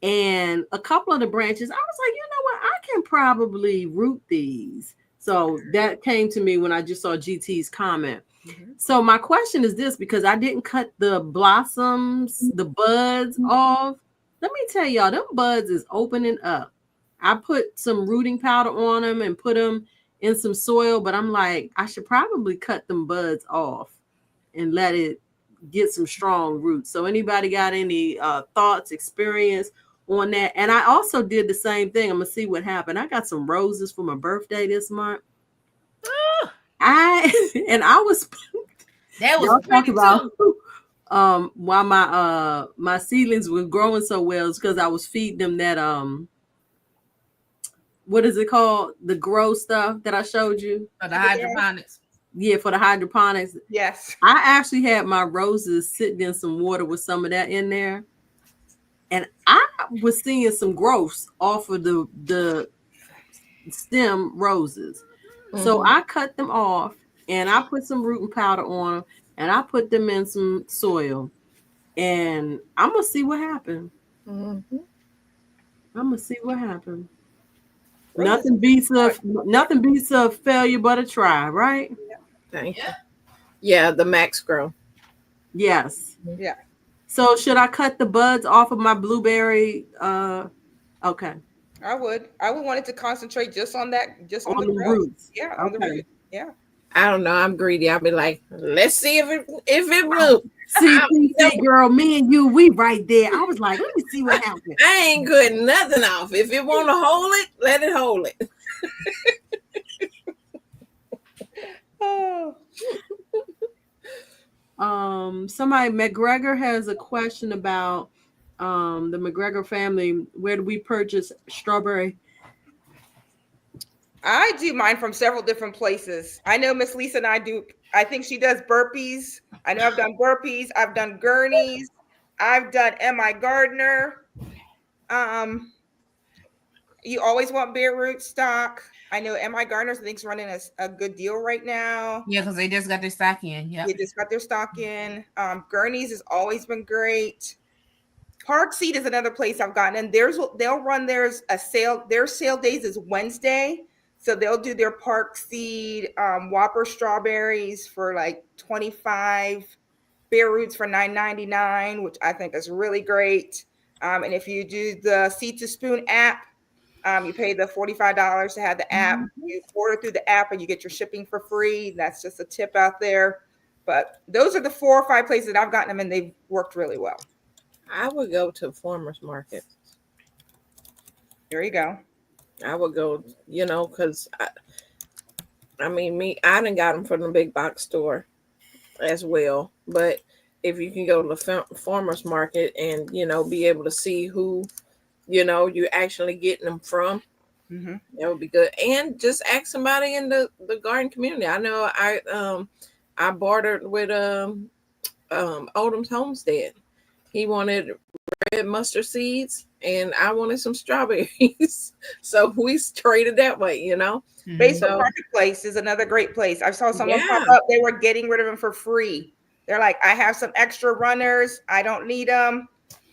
And a couple of the branches, I was like, you know what? I can probably root these. So that came to me when I just saw GT's comment. So my question is this, because I didn't cut the blossoms, the buds off. Let me tell y'all, them buds is opening up. I put some rooting powder on them and put them in some soil, but I'm like, I should probably cut them buds off and let it get some strong roots. So anybody got any thoughts, experience on that? And I also did the same thing. I'm gonna see what happened. I got some roses for my birthday this month. I was talking about why my seedlings were growing so well is because I was feeding them that what is it called, the grow stuff that I showed you for the hydroponics. Yeah, for the hydroponics. Yes, I actually had my roses sitting in some water with some of that in there, and I was seeing some growth off of the stem roses. So I cut them off and I put some rooting powder on them and I put them in some soil, and I'm gonna see what happened. I'm gonna see what happened. Nothing beats a failure but a try, right? Thank you. Yeah, the Max Grow. Yes. Yeah. So should I cut the buds off of my blueberry? Okay. I would want it to concentrate just on that, just on On the the growth. roots. Yeah, on the Okay. root. Yeah. I don't know. I'm greedy. I'll be like, let's see if it blooms. See, girl, me and you, we right there. I was like, let me see what happens. I ain't cutting nothing off. If it want to hold it, let it hold it. Oh. Somebody McGregor has a question about the McGregor family. Where do we purchase strawberry? I do mine from several different places. I know Miss Lisa and I do. I think she does burpees. I know I've done burpees. I've done gurneys. I've done M.I. Gardner. You always want bare root stock. I know M.I. Gardner's, I think, is running a good deal right now. Yeah, because they just got their stock in. Yeah. They just got their stock in. Gurney's has always been great. Park Seed is another place I've gotten, and they'll run a sale. Their sale days is Wednesday, so they'll do their Park Seed Whopper strawberries for like $25, bare roots for $9.99, which I think is really great. And if you do the Seed to Spoon app, you pay the $45 to have the app. You order through the app and you get your shipping for free. That's just a tip out there. But those are the 4 or 5 places that I've gotten them, and they've worked really well. I would go to farmers market. There you go. I would go, because I done got them from the big box store as well. But if you can go to the farmers market and, be able to see who, you're actually getting them from, Mm-hmm. that would be good. And just ask somebody in the garden community. I know I bartered with Odom's Homestead. He wanted red mustard seeds and I wanted some strawberries. So we traded that way, Facebook So- Marketplace is another great place. I saw someone Yeah. pop up. They were getting rid of them for free. They're like, I have some extra runners. I don't need them.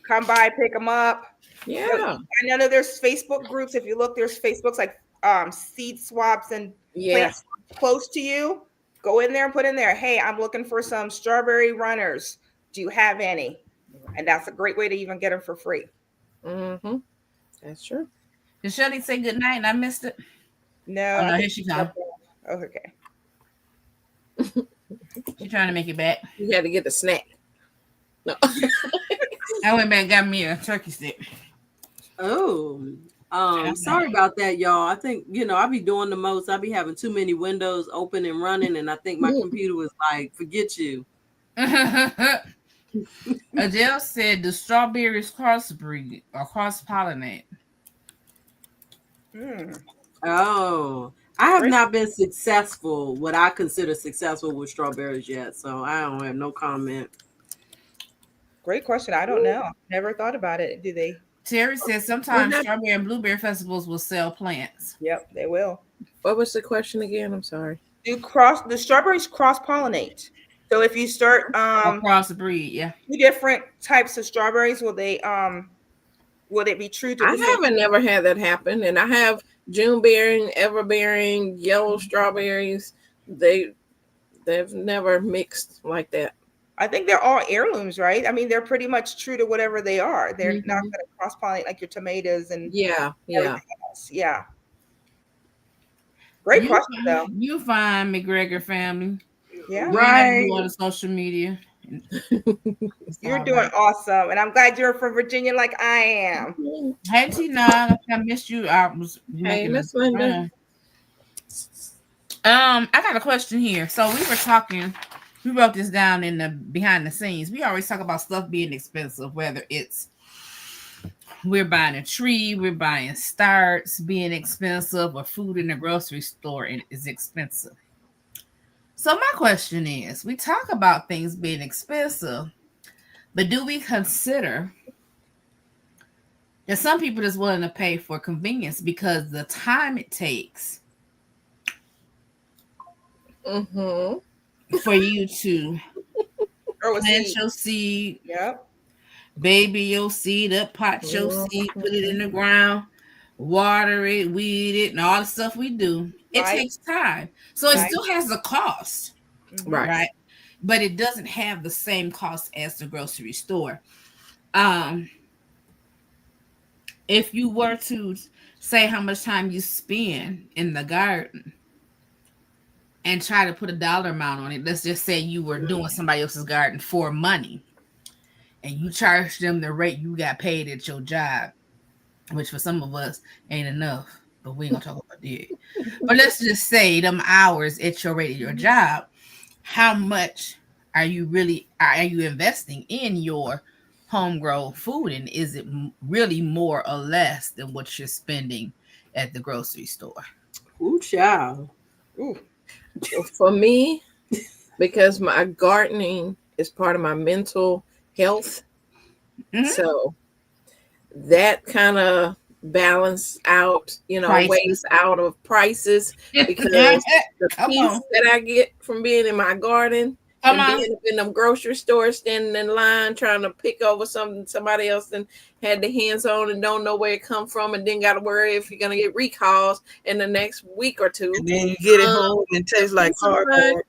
Come by, pick them up. Yeah. I know there's Facebook groups. If you look, there's Facebooks like seed swaps and Yeah. plants close to you. Go in there and put in there, hey, I'm looking for some strawberry runners. Do you have any? And that's a great way to even get them for free. Mm-hmm. That's true. Did Shelly say good night and I missed it? No. Oh, no, I here think- she comes. Oh, okay. She's trying to make it back. You had to get the snack. No. I went back and got me a turkey stick. Oh, sorry about that, y'all. I think, I be doing the most. I be having too many windows open and running, and I think my computer was like, forget you. Adele said the strawberries crossbreed or cross-pollinate. Oh, I have Great. not been successful, what I consider successful with strawberries yet, so I don't have no comment. Great question. I don't know. Never thought about it. Do they? Terry said sometimes Well, strawberry and blueberry festivals will sell plants. Yep, they will. What was the question again? I'm sorry. The strawberries cross-pollinate. So if you start Or crossbreed, yeah. 2 different types of strawberries, will it be true to I the same? haven't never had that happen. And I have June bearing, ever bearing, yellow strawberries. They've never mixed like that. I think they're all heirlooms, right? I mean, they're pretty much true to whatever they are. They're not going to cross-pollinate like your tomatoes and Yeah, yeah. everything else. Yeah. Great question, though. You find McGregor family. Yeah. Right. On the social media. You're doing awesome. And I'm glad you're from Virginia like I am. Hey Tina, I missed you. I was Hey, making Miss a Linda. I got a question here. So we were talking, we wrote this down in the behind the scenes. We always talk about stuff being expensive, whether it's we're buying a tree, we're buying starts being expensive, or food in the grocery store is expensive. So my question is, we talk about things being expensive, but do we consider that some people is willing to pay for convenience because the time it takes Mm-hmm. for you to Or was plant he? your seed, Yep. baby your seed up, pot your seed, put it in the ground, water it, weed it, and all the stuff we do. It Right. takes time. So it Right. still has a cost, Right. right? but it doesn't have the same cost as the grocery store. If you were to say how much time you spend in the garden and try to put a dollar amount on it, let's just say you were doing somebody else's garden for money and you charge them the rate you got paid at your job, which for some of us ain't enough, but we ain't gonna talk about that. But let's just say them hours at your rate of your job, how much are you investing in your homegrown food, and is it really more or less than what you're spending at the grocery store? Ooh, child. Ooh. For me, because my gardening is part of my mental health, so that kind of balance out, weighs out of prices, because the peace that I get from being in my garden being in them grocery stores, standing in line trying to pick over something somebody else and had the hands on and don't know where it come from, and then got to worry if you're gonna get recalls in the next week or two. And then you get it home and it tastes like cardboard.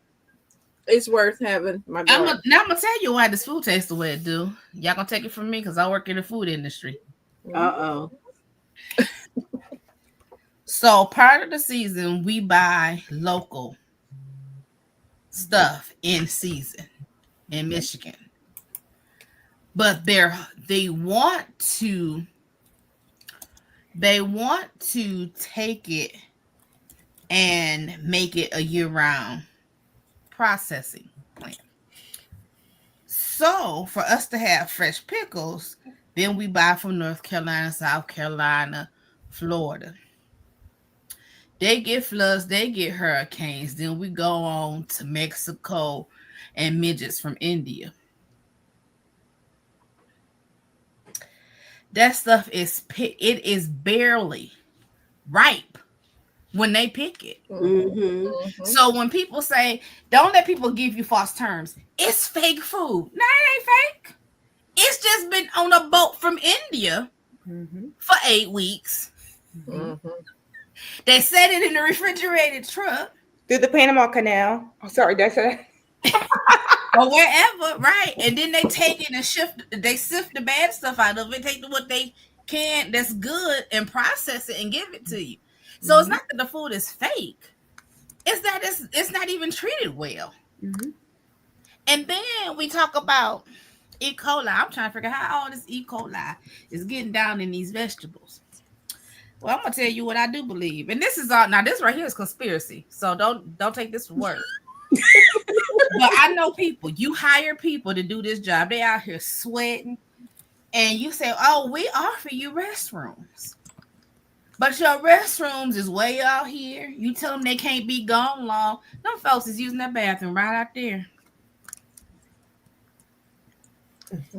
It's worth having my garden. I'm gonna tell you why this food tastes the way it do. Y'all gonna take it from me because I work in the food industry. So part of the season we buy local stuff in season in Michigan, but they want to take it and make it a year-round processing plant. So for us to have fresh pickles, then we buy from North Carolina, South Carolina, Florida. They get floods, they get hurricanes. Then we go on to Mexico and midgets from India. That stuff is barely ripe when they pick it. So when people say, don't let people give you false terms, it's fake food. No, it ain't fake. It's just been on a boat from India for 8 weeks. They set it in a refrigerated truck through the Panama Canal. Oh, sorry, that's it. Or wherever, right? And then they take it and sift the bad stuff out of it, take what they can that's good and process it and give it to you. So it's not that the food is fake; it's that it's not even treated well. And then we talk about E. coli. I'm trying to figure out how all this E. coli is getting down in these vegetables. Well, I'm gonna tell you what I do believe, and this is all. Now, this right here is conspiracy, so don't take this for word. But I know people. You hire people to do this job. They out here sweating, and you say, "Oh, we offer you restrooms," but your restrooms is way out here. You tell them they can't be gone long. Them folks is using that bathroom right out there.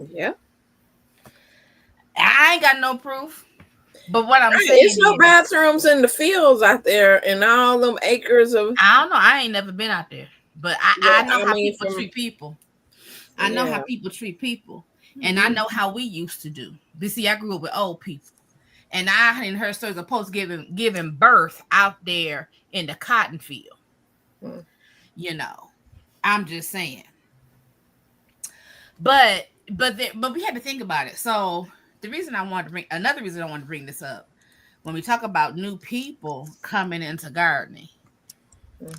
Yeah, I ain't got no proof. But what I'm saying, it's no bathrooms in the fields out there and all them acres of. I don't know. I ain't never been out there, but I know how people treat people. I know how people treat people, and I know how we used to do. But see, I grew up with old people, and I hadn't heard stories of folks giving birth out there in the cotton field. I'm just saying. But we had to think about it. So. Another reason I wanted to bring this up, when we talk about new people coming into gardening,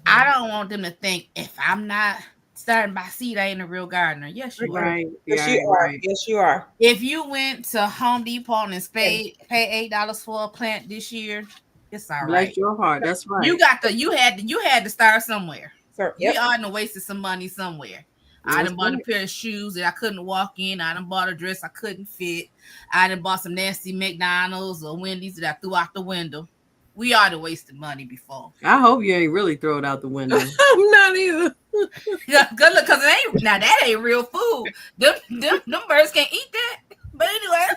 I don't want them to think if I'm not starting by seed, I ain't a real gardener. Yes, you are. Yes, you are. Yes, you are. If you went to Home Depot and pay $8 for a plant this year, it's all right. Bless your heart. That's right. You had to start somewhere. Sure. We all done wasted some money somewhere. I done bought a pair of shoes that I couldn't walk in. I done bought a dress I couldn't fit. I done bought some nasty McDonald's or Wendy's that I threw out the window. We all done wasted money before. I hope you ain't really throw it out the window. I'm not either. Good look, because it ain't now that ain't real food. Them birds can't eat that. But anyway.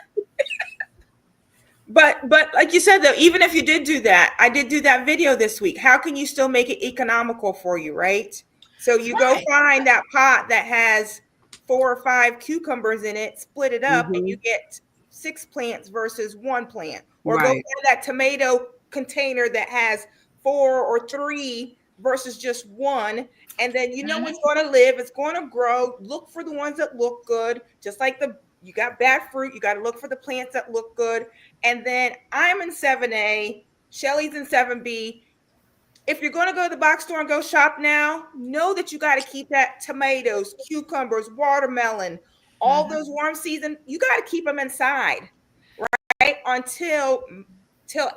But like you said though, even if you did do that, I did do that video this week. How can you still make it economical for you, right? So you go find that pot that has 4 or 5 cucumbers in it, split it up, and you get 6 plants versus 1 plant. Or go find that tomato container that has 4 or 3 versus just one. And then you know it's going to live, it's going to grow. Look for the ones that look good. Just like you got bad fruit, you got to look for the plants that look good. And then I'm in 7A, Shelly's in 7B. If you're going to go to the box store and go shop now, know that you got to keep that tomatoes, cucumbers, watermelon, all those warm season, you got to keep them inside, right? Until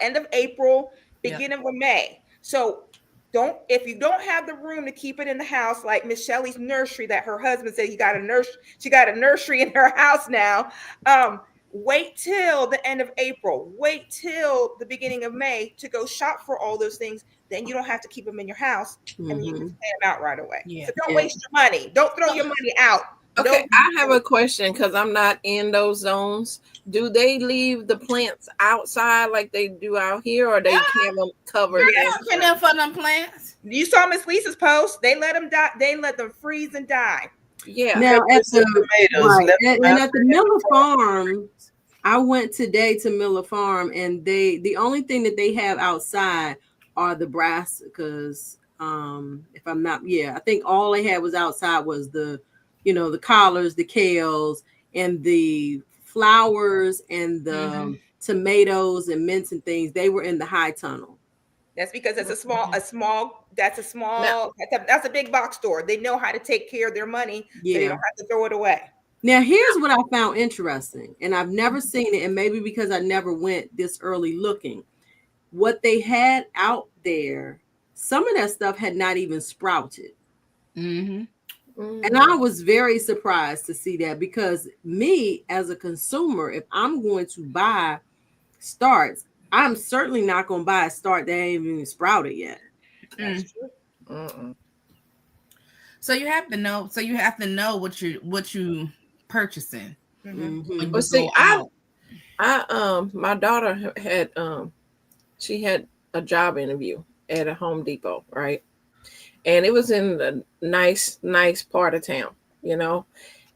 end of April, beginning of May. So if you don't have the room to keep it in the house, like Miss Shelley's nursery that her husband said she got a nursery in her house now. Wait till the end of April. Wait till the beginning of May to go shop for all those things. Then you don't have to keep them in your house, and you can pay them out right away. So don't waste your money. Don't throw your money out. Okay, I have a question because I'm not in those zones. Do they leave the plants outside like they do out here, or they keep them covered? Yeah, for them plants. You saw Miss Lisa's post. They let them die. They let them freeze and die. Yeah. Now at the tomatoes, and at the Miller Farm, I went today to Miller Farm, and the only thing that they have outside are the brassicas. If I'm not, I think all they had was outside was the collards, the kales, and the flowers, and the tomatoes and mints and things. They were in the high tunnel. That's because it's that's a big box store. They know how to take care of their money, so they don't have to throw it away. Now, here's what I found interesting, and I've never seen it, and maybe because I never went this early looking. What they had out there, some of that stuff had not even sprouted. And I was very surprised to see that, because me as a consumer, if I'm going to buy starts, I'm certainly not going to buy a start that ain't even sprouted yet. That's true. So you have to know. So you have to know what you purchasing. But see, my daughter had she had a job interview at a Home Depot, right? And it was in a nice part of town,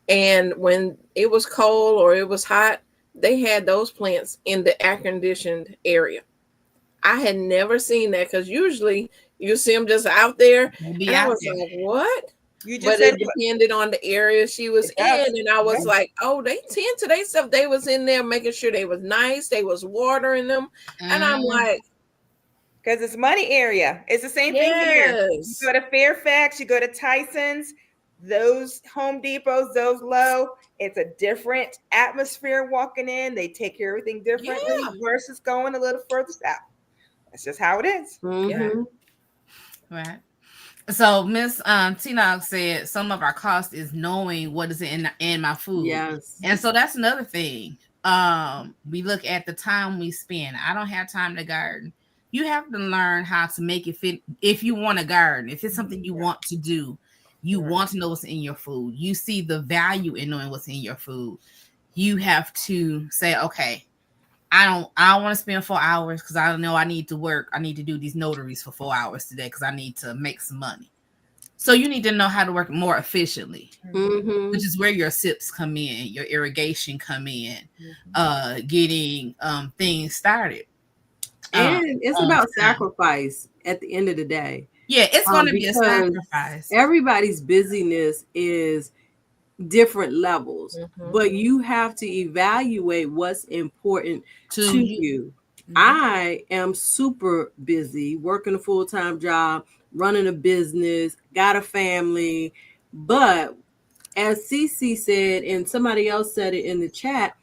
And when it was cold or it was hot, they had those plants in the air-conditioned area. I had never seen that, because usually you see them just out there. And I was like, what? But it depended on the area she was in. And I was like, oh, they tend to their stuff. They was in there making sure they was nice. They was watering them. And I'm like, because it's money area. It's the same thing here. You go to Fairfax, you go to Tyson's, those Home Depots, those Lowe's, it's a different atmosphere walking in. They take care of everything differently versus going a little further south. That's just how it is. Right. So Miss Tina said some of our cost is knowing what is in my food. Yes. And so that's another thing. We look at the time we spend. I don't have time to garden. You have to learn how to make it fit. If you want to garden, if it's something you want to do, you want to know what's in your food. You see the value in knowing what's in your food. You have to say, okay, I don't want to spend 4 hours because I know I need to work. I need to do these notaries for 4 hours today because I need to make some money. So you need to know how to work more efficiently, which is where your SIPs come in, your irrigation come in, getting things started. And it's about sacrifice at the end of the day. Yeah, it's going to be a sacrifice. Everybody's busyness is different levels, but you have to evaluate what's important to you. I am super busy, working a full-time job, running a business, got a family, but as Cece said, and somebody else said it in the chat,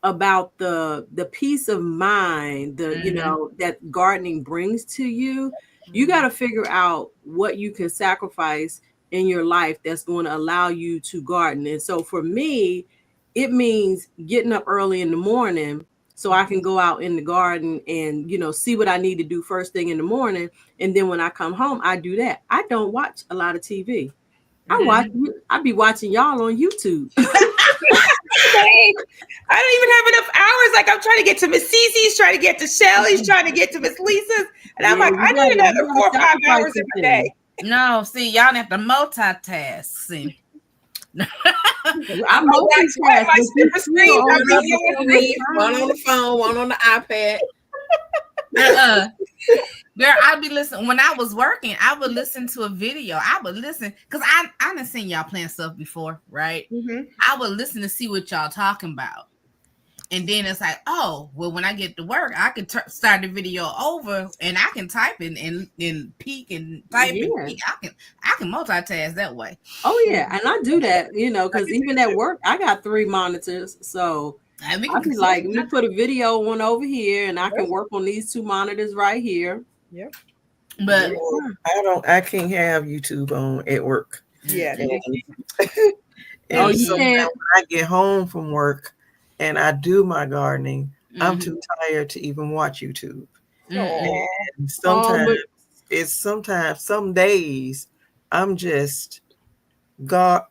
about the peace of mind, that gardening brings to you. You got to figure out what you can sacrifice in your life that's going to allow you to garden. And so for me, it means getting up early in the morning so I can go out in the garden and, see what I need to do first thing in the morning. And then when I come home, I do that. I don't watch a lot of TV. I be watching y'all on YouTube. I don't even have enough hours. Like, I'm trying to get to Miss Cece's, trying to get to Shelly's, trying to get to Miss Lisa's. And I'm like, I need another 4 or 5 hours in my day. No, see, y'all have to multitask. See. I'm multitasking. One on the phone, one on the iPad. Girl, I'd be listening when I was working. I would listen to a video. I would listen because I done seen y'all playing stuff before, right? Mhm. I would listen to see what y'all talking about, and then it's like, oh, well, when I get to work, I can start the video over, and I can type and peek and type and Yeah. peek. I can multitask that way. Oh yeah, and I do that, because even at work, I got 3 monitors, so And we I can be like, let me put a video one over here, and I can Yep. work on these 2 monitors right here. but I can't have YouTube on at work. Yeah. And, Oh, you so can't? now when I get home from work and I do my gardening, I'm Mhm. too tired to even watch YouTube. Mm-mm. And sometimes but- some days I'm just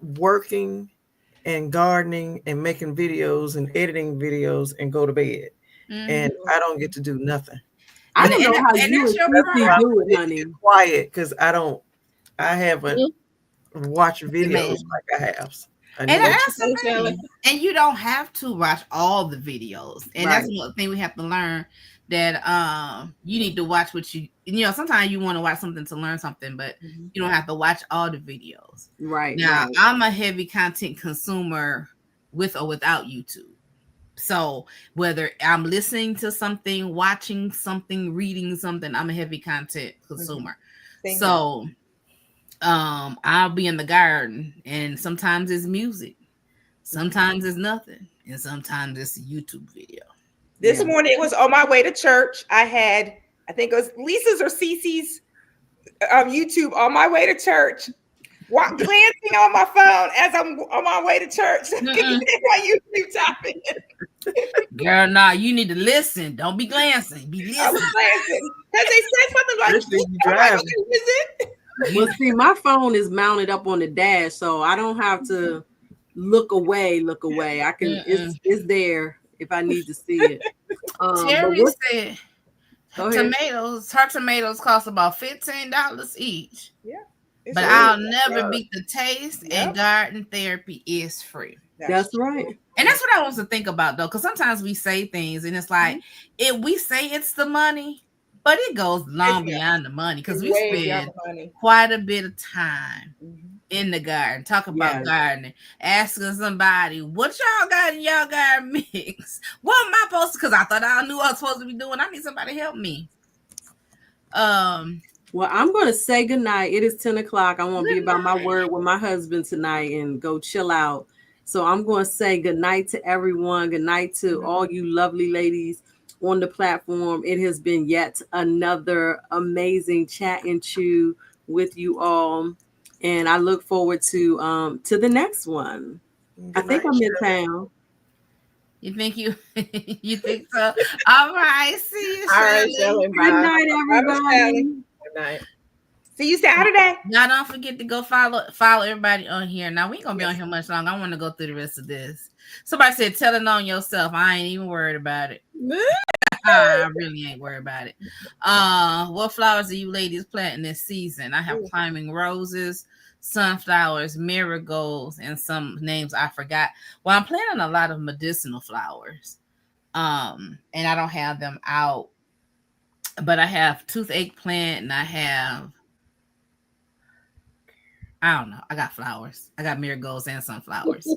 working and gardening and making videos and editing videos and go to bed. Mhm. And I don't get to do nothing. I don't know how and you that's and your Chrissy problem. do it, honey. Quiet because I haven't watched videos Man. like I have. And I that's the What you say, thing. And you don't have to watch all the videos. And that's one thing we have to learn, that you need to watch what sometimes you want to watch something to learn something, but you don't have to watch all the videos. Right. Now, right. I'm a heavy content consumer with or without YouTube. So whether I'm listening to something, watching something, reading something, I'm a heavy content consumer. Thank So I'll be in the garden, and sometimes it's music, sometimes it's nothing, and sometimes it's a YouTube video. This Yeah. morning it was on my way to church. I think it was Lisa's or Cece's YouTube on my way to church. Glancing on my phone as I'm on my way to church. My YouTube topic. Girl, nah, you need to listen. Don't be glancing. Be I was listening. glancing because they said something like, Especially if you I'm like, driving. okay, is it? Well, see, my phone is mounted up on the dash, so I don't have to look away. I can. It's there if I need to see it. Terry said Go ahead. her tomatoes cost about $15 each. It's But really I'll good. never beat the taste, Yep. and garden therapy is free. That's right. And that's what I want to think about, though, because sometimes we say things and it's like, if we say it's the money, but it goes long beyond the money, because we Way beyond spend the money. quite a bit of time in the garden, talk about gardening, asking somebody, what y'all got in y'all garden mix? What am I supposed to, because I thought I knew what I was supposed to be doing. I need somebody to help me. Well, I'm going to say goodnight. It is 10 o'clock. I want to be about my word with my husband tonight and go chill out. So I'm going to say goodnight to everyone. Good night to all you lovely ladies on the platform. It has been yet another amazing chat and chew with you all. And I look forward to the next one. I think I'm in town. You think you think so? All right. See you, All right, Shirley. Shirley. Good Bye. night, everybody. Good night. See you Saturday. Now don't forget to go follow everybody on here. Now we ain't gonna be on here much longer. I want to go through the rest of this. Somebody said, tell it on yourself. I ain't even worried about it. I really ain't worried about it. What flowers are you ladies planting this season? I have climbing roses, sunflowers, marigolds, and some names I forgot. Well, I'm planting a lot of medicinal flowers. And I don't have them out, but I have toothache plant, and I don't know. I got flowers. I got marigolds and sunflowers.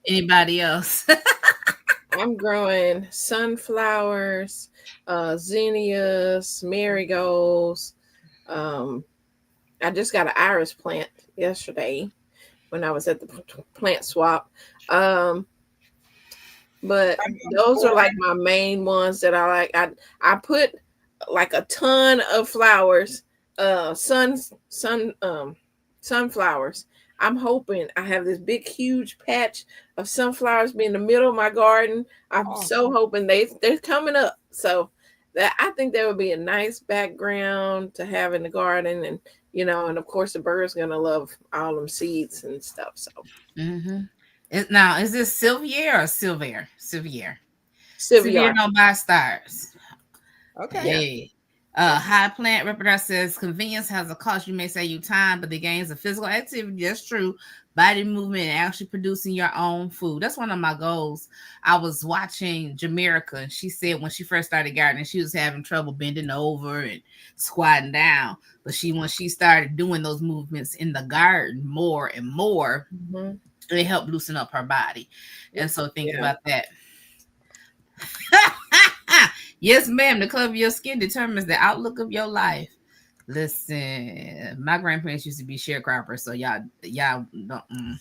Anybody else? I'm growing sunflowers, zinnias, marigolds. I just got an iris plant yesterday when I was at the plant swap. But those are like my main ones that I like. I put like a ton of flowers, sunflowers. I'm hoping I have this big, huge patch of sunflowers be in the middle of my garden. I'm so hoping they're coming up. So that I think that would be a nice background to have in the garden, and and of course the bird's gonna love all them seeds and stuff. So now is this Sylvier or Silvier? Sylvier don't buy stars. Okay. Yeah. High plant repertoire says convenience has a cost. You may save you time, but the gains of physical activity, that's true, body movement, and actually producing your own food. That's one of my goals. I was watching Jamaica, and she said when she first started gardening, she was having trouble bending over and squatting down. But when she started doing those movements in the garden more and more, it helped loosen up her body. And so think about that. Yes, ma'am. The color of your skin determines the outlook of your life. Listen, my grandparents used to be sharecroppers, so y'all don't.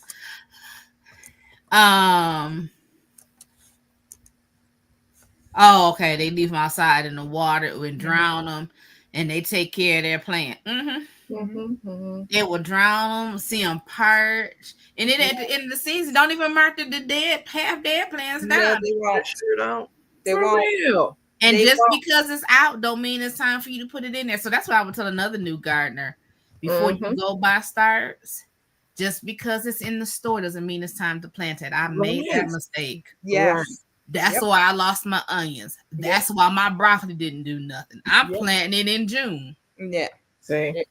Oh, okay. They leave them outside in the water and drown them, and they take care of their plant. They will drown them, see them perch, and then at the end of the season, don't even mark the half dead plants down. No, they won't. Sure don't. They For won't. real. And They just won't. because it's out don't mean it's time for you to put it in there. So that's what I would tell another new gardener before you go buy starts. Just because it's in the store doesn't mean it's time to plant it. I made that mistake. Yes. That's why I lost my onions. That's why my broccoli didn't do nothing. I'm planting it in June. Yeah. See.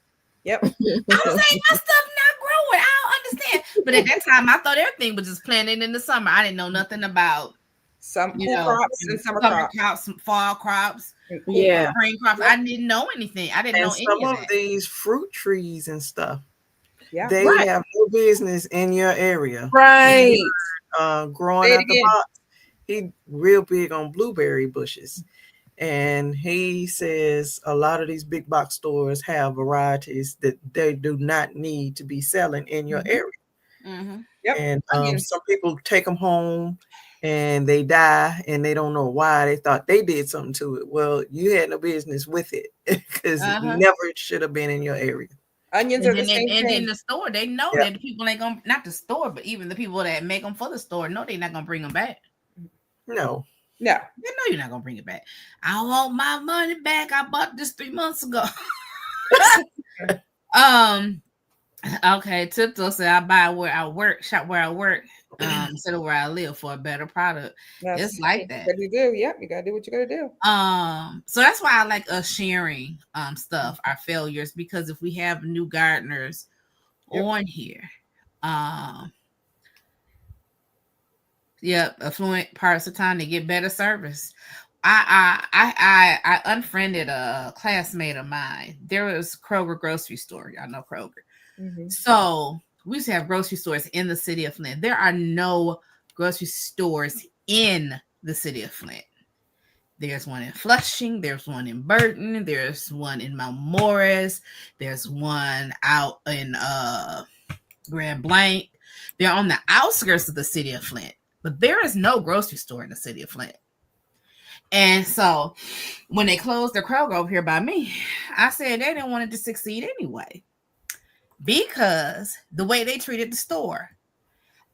Yep. I'm saying my stuff not growing. I don't understand. But at that time, I thought everything was just planted in the summer. I didn't know nothing about Some crops and summer crops. some fall crops, Yeah. spring crops. I didn't know anything. I didn't And know any some of of that. these fruit trees and stuff, Yeah. they Right. have no business in your area. Right. Growing Say it out the again. box, he real big on blueberry bushes. And he says a lot of these big box stores have varieties that they do not need to be selling in your area. Yep. And Onions. some people take them home and they die and they don't know why. They thought they did something to it. Well, you had no business with it because it never should have been in your area. Onions are the same And thing. in the store, they know that the people ain't gonna, not the store, but even the people that make them for the store know they're not gonna bring them back. No. No. They know you're not gonna bring it back. I want my money back. I bought this 3 months ago. Okay. Tiptoe said I buy where I work, shop where I work, instead of where I live for a better product. It's like that. What you do? Yep. You gotta do what you gotta do. So that's why I like us sharing stuff, our failures, because if we have new gardeners on here, affluent parts of time they get better service. I unfriended a classmate of mine. There was Kroger grocery store. Y'all know Kroger. So we used to have grocery stores in the city of Flint. There are no grocery stores in the city of Flint. There's one in Flushing. There's one in Burton. There's one in Mount Morris. There's one out in Grand Blanc. They're on the outskirts of the city of Flint, but there is no grocery store in the city of Flint. And so when they closed the Kroger over here by me, I said they didn't want it to succeed anyway, because the way they treated the store.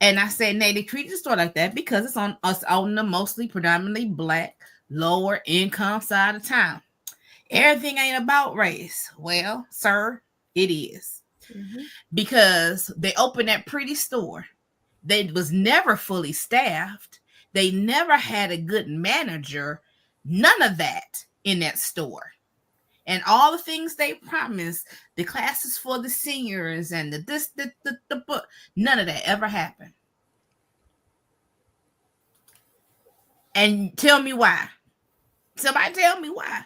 And I said, nay, they treated the store like that because it's on us on the mostly predominantly Black, lower income side of town. Everything ain't about race. Well, sir, it is. Because they opened that pretty store. They was never fully staffed. They never had a good manager. None of that in that store. And all the things they promised, the classes for the seniors and the book, none of that ever happened. And tell me why. Somebody tell me why.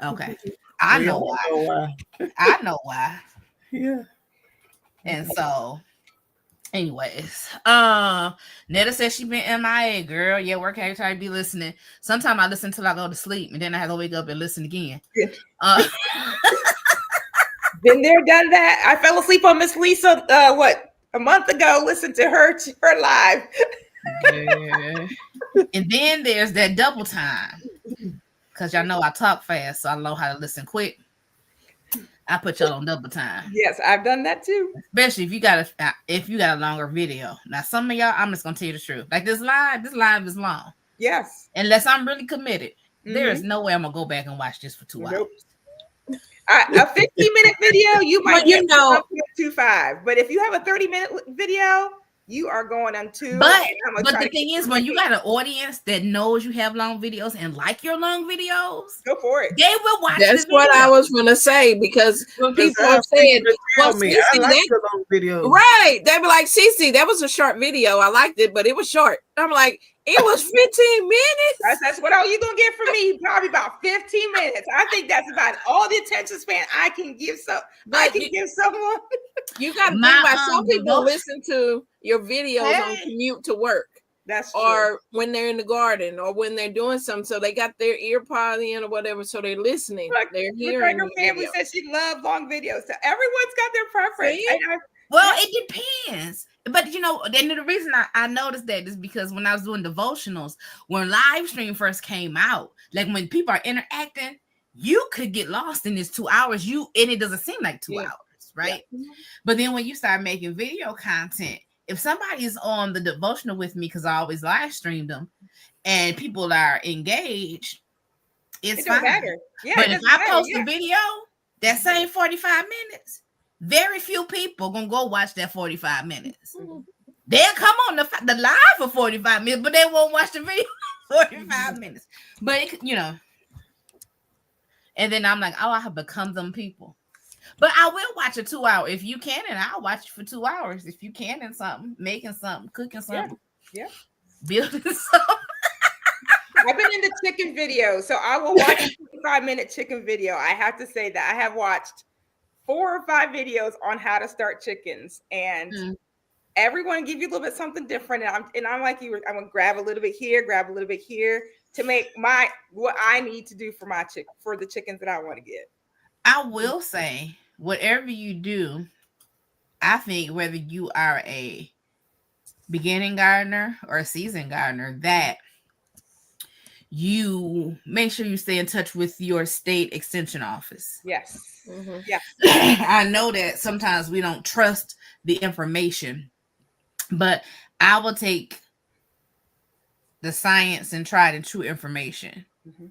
Okay. I know why. I know why. Yeah. And so, anyways, Netta says she been MIA, girl. Yeah, work hard, try to be listening. Sometimes I listen till I go to sleep, and then I have to wake up and listen again. Been there, done that. I fell asleep on Miss Lisa. A month ago? Listened to her live. Yeah. And then there's that double time, because y'all know I talk fast, so I know how to listen quick. I put y'all on double time. Yes, I've done that too. Especially if you got a longer video. Now, some of y'all, I'm just gonna tell you the truth. Like this live is long. Yes. Unless I'm really committed, there is no way I'm gonna go back and watch this for 2 hours. A 15-minute video, you might Well, you know, 1.25. But if you have a 30-minute video, You are going on too. But the thing is, when you got an audience that knows you have long videos and like your long videos, go for it. They will watch. That's what I was gonna say, because people have said, "Well, me, I like your long video." Right? They be like, "Cece, that was a short video. I liked it, but it was short." I'm like, "It was 15 minutes." That's what all you gonna get from me? Probably about 15 minutes. I think that's about all the attention span I can give. Give someone. You got to think about some people listen to your videos on commute to work. That's true. Or when they're in the garden, or when they're doing something, so they got their ear pod in or whatever, so they're listening. Look, they're hearing. Her family says she loves long videos, so everyone's got their preference. Well, it depends. But then the reason I noticed that is because when I was doing devotionals, when live stream first came out, like when people are interacting, you could get lost in this 2 hours. And it doesn't seem like 2 hours, right? Yeah. But then when you start making video content, if somebody's on the devotional with me, because I always live stream them, and people are engaged, it's fine. Matter. Yeah, but if I post a video that same 45 minutes, very few people gonna go watch that 45 minutes. Mm-hmm. They'll come on the live for 45 minutes, but they won't watch the video 45 minutes. But and then I'm like, oh, I have become them people. But I will watch a 2 hour if you can, and I'll watch it for 2 hours if you can, and something, making something, cooking something, building something. I've been into chicken videos, so I will watch a 25-minute chicken video. I have to say that I have watched 4 or 5 videos on how to start chickens, and everyone give you a little bit something different. And I'm like you, I'm gonna grab a little bit here, grab a little bit here to make what I need to do for the chickens that I want to get. I will say, whatever you do, I think whether you are a beginning gardener or a seasoned gardener, that you make sure you stay in touch with your state extension office. Yes. Mm-hmm. Yeah. I know that sometimes we don't trust the information, but I will take the science and tried and true information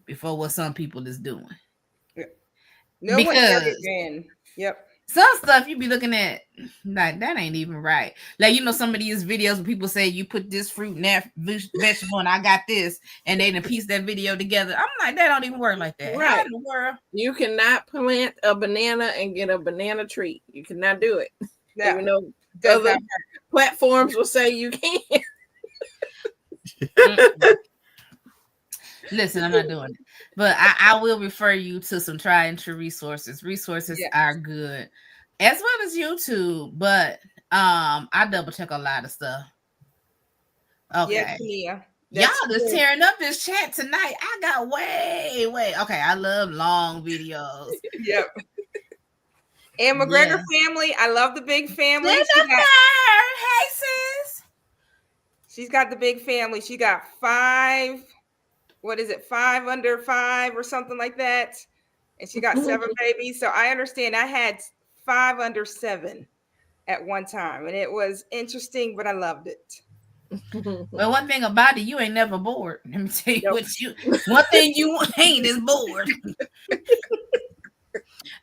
before what some people is doing. Yeah. No one ever can. Yep. Some stuff you be looking at like that ain't even right. Like, some of these videos where people say you put this fruit and that vegetable and I got this, and they done piece that video together. I'm like, that don't even work like that. Right. How in the world? You cannot plant a banana and get a banana tree. You cannot do it. No. Even though other platforms will say you can. Listen, I'm not doing it. But I will refer you to some tried and true resources. Resources are good, as well as YouTube. But I double check a lot of stuff. Okay. Yeah. Y'all just tearing up this chat tonight. I got way. Okay, I love long videos. Yep. And McGregor family. I love the big family. Hey, sis. She's got the big family. She got 5. What is it? 5 under 5 or something like that. And she got 7 babies. So I understand I had 5 under 7 at one time. And it was interesting, but I loved it. Well, one thing about it, you ain't never bored. Let me tell you one thing you ain't is bored.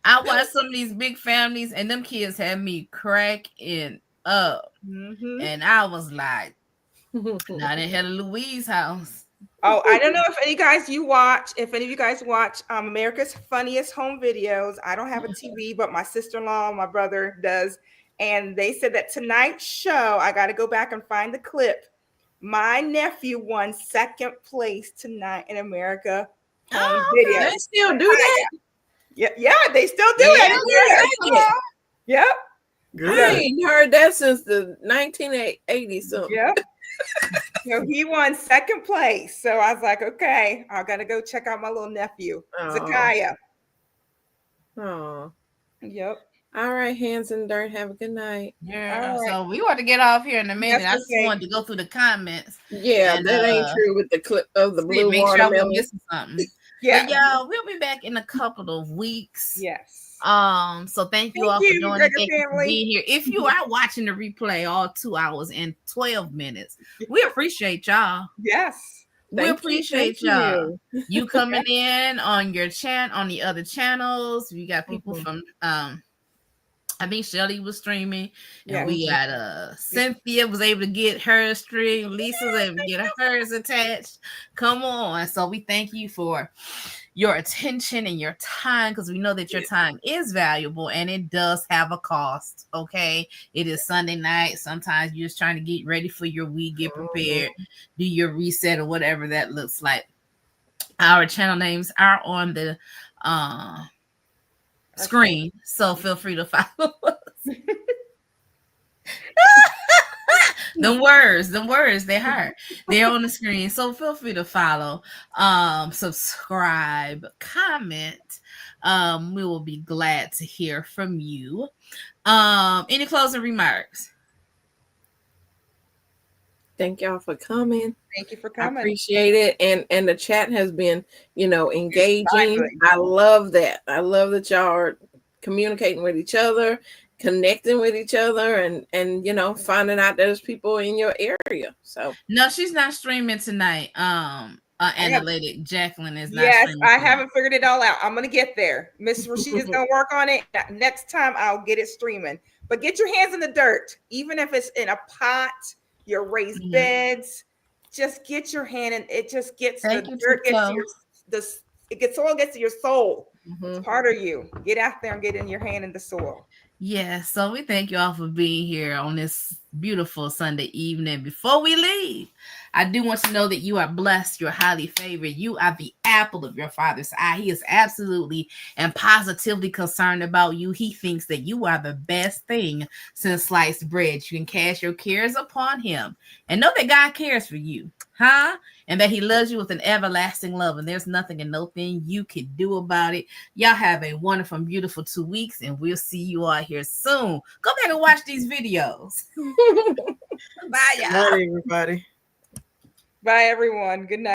I watch some of these big families, and them kids had me cracking up. Mm-hmm. And I was like, not in Helen Louise house. Oh, I don't know if any of you guys watch America's Funniest Home Videos. I don't have a TV, but my sister-in-law, my brother does. And they said that tonight's show, I got to go back and find the clip. My nephew won 2nd place tonight in America Home Videos. They still do that? Yeah, they still do it. Yep. Good. I ain't heard that since the 1980s. So. Yeah. So he won 2nd place. So I was like, okay, I got to go check out my little nephew, Zakiah. Oh. Yep. All right, hands in dirt. Have a good night. Yeah. Right. So we want to get off here in a minute. I just wanted to go through the comments. Yeah, and, that ain't true with the clip of the blue make watermelon. Sure I'm missing something. Yeah. But y'all, we'll be back in a couple of weeks. Yes. So thank you all for joining. Thank you for being here. If you are watching the replay all 2 hours and 12 minutes, we appreciate y'all. Yes. We appreciate y'all. You coming in on your on the other channels. We got people from I think Shelly was streaming, and Yeah. we got Cynthia was able to get her stream. Lisa was able to get hers attached. Come on. So we thank you for your attention and your time, because we know that your time is valuable and it does have a cost. Okay. It is Sunday night. Sometimes you're just trying to get ready for your week, get prepared, do your reset or whatever that looks like. Our channel names are on the screen, so feel free to follow us. Them words, they're hard. They're on the screen, so feel free to follow, subscribe, comment. We will be glad to hear from you. Any closing remarks? Thank y'all for coming. Thank you for I coming. appreciate it. And the chat has been, engaging. Lively. I love that. I love that y'all are communicating with each other, connecting with each other, and finding out there's people in your area. So No, she's not streaming tonight. Analytic Jacqueline is not. Yes, streaming I tonight. haven't figured it all out. I'm gonna get there. Miss Rashida's gonna work on it. Next time I'll get it streaming. But get your hands in the dirt, even if it's in a pot, your raised beds. Just get your hand in. It just gets Thank the you, dirt gets to Tito. your soil gets to your soul. mhm. It's part of you. Get out there and get in your hand in the soil. Yeah, so we thank you all for being here on this beautiful Sunday evening. Before we leave, I do want to know that you are blessed, you're highly favored, you are the apple of your Father's eye. He is absolutely and positively concerned about you. He thinks that you are the best thing since sliced bread. You can cast your cares upon him and know that God cares for you, huh? And that he loves you with an everlasting love, and there's nothing and no thing you can do about it. Y'all have a wonderful and beautiful 2 weeks, and we'll see you all here soon. Go back and watch these videos. Bye, y'all. Bye, everybody. Bye, everyone. Good night.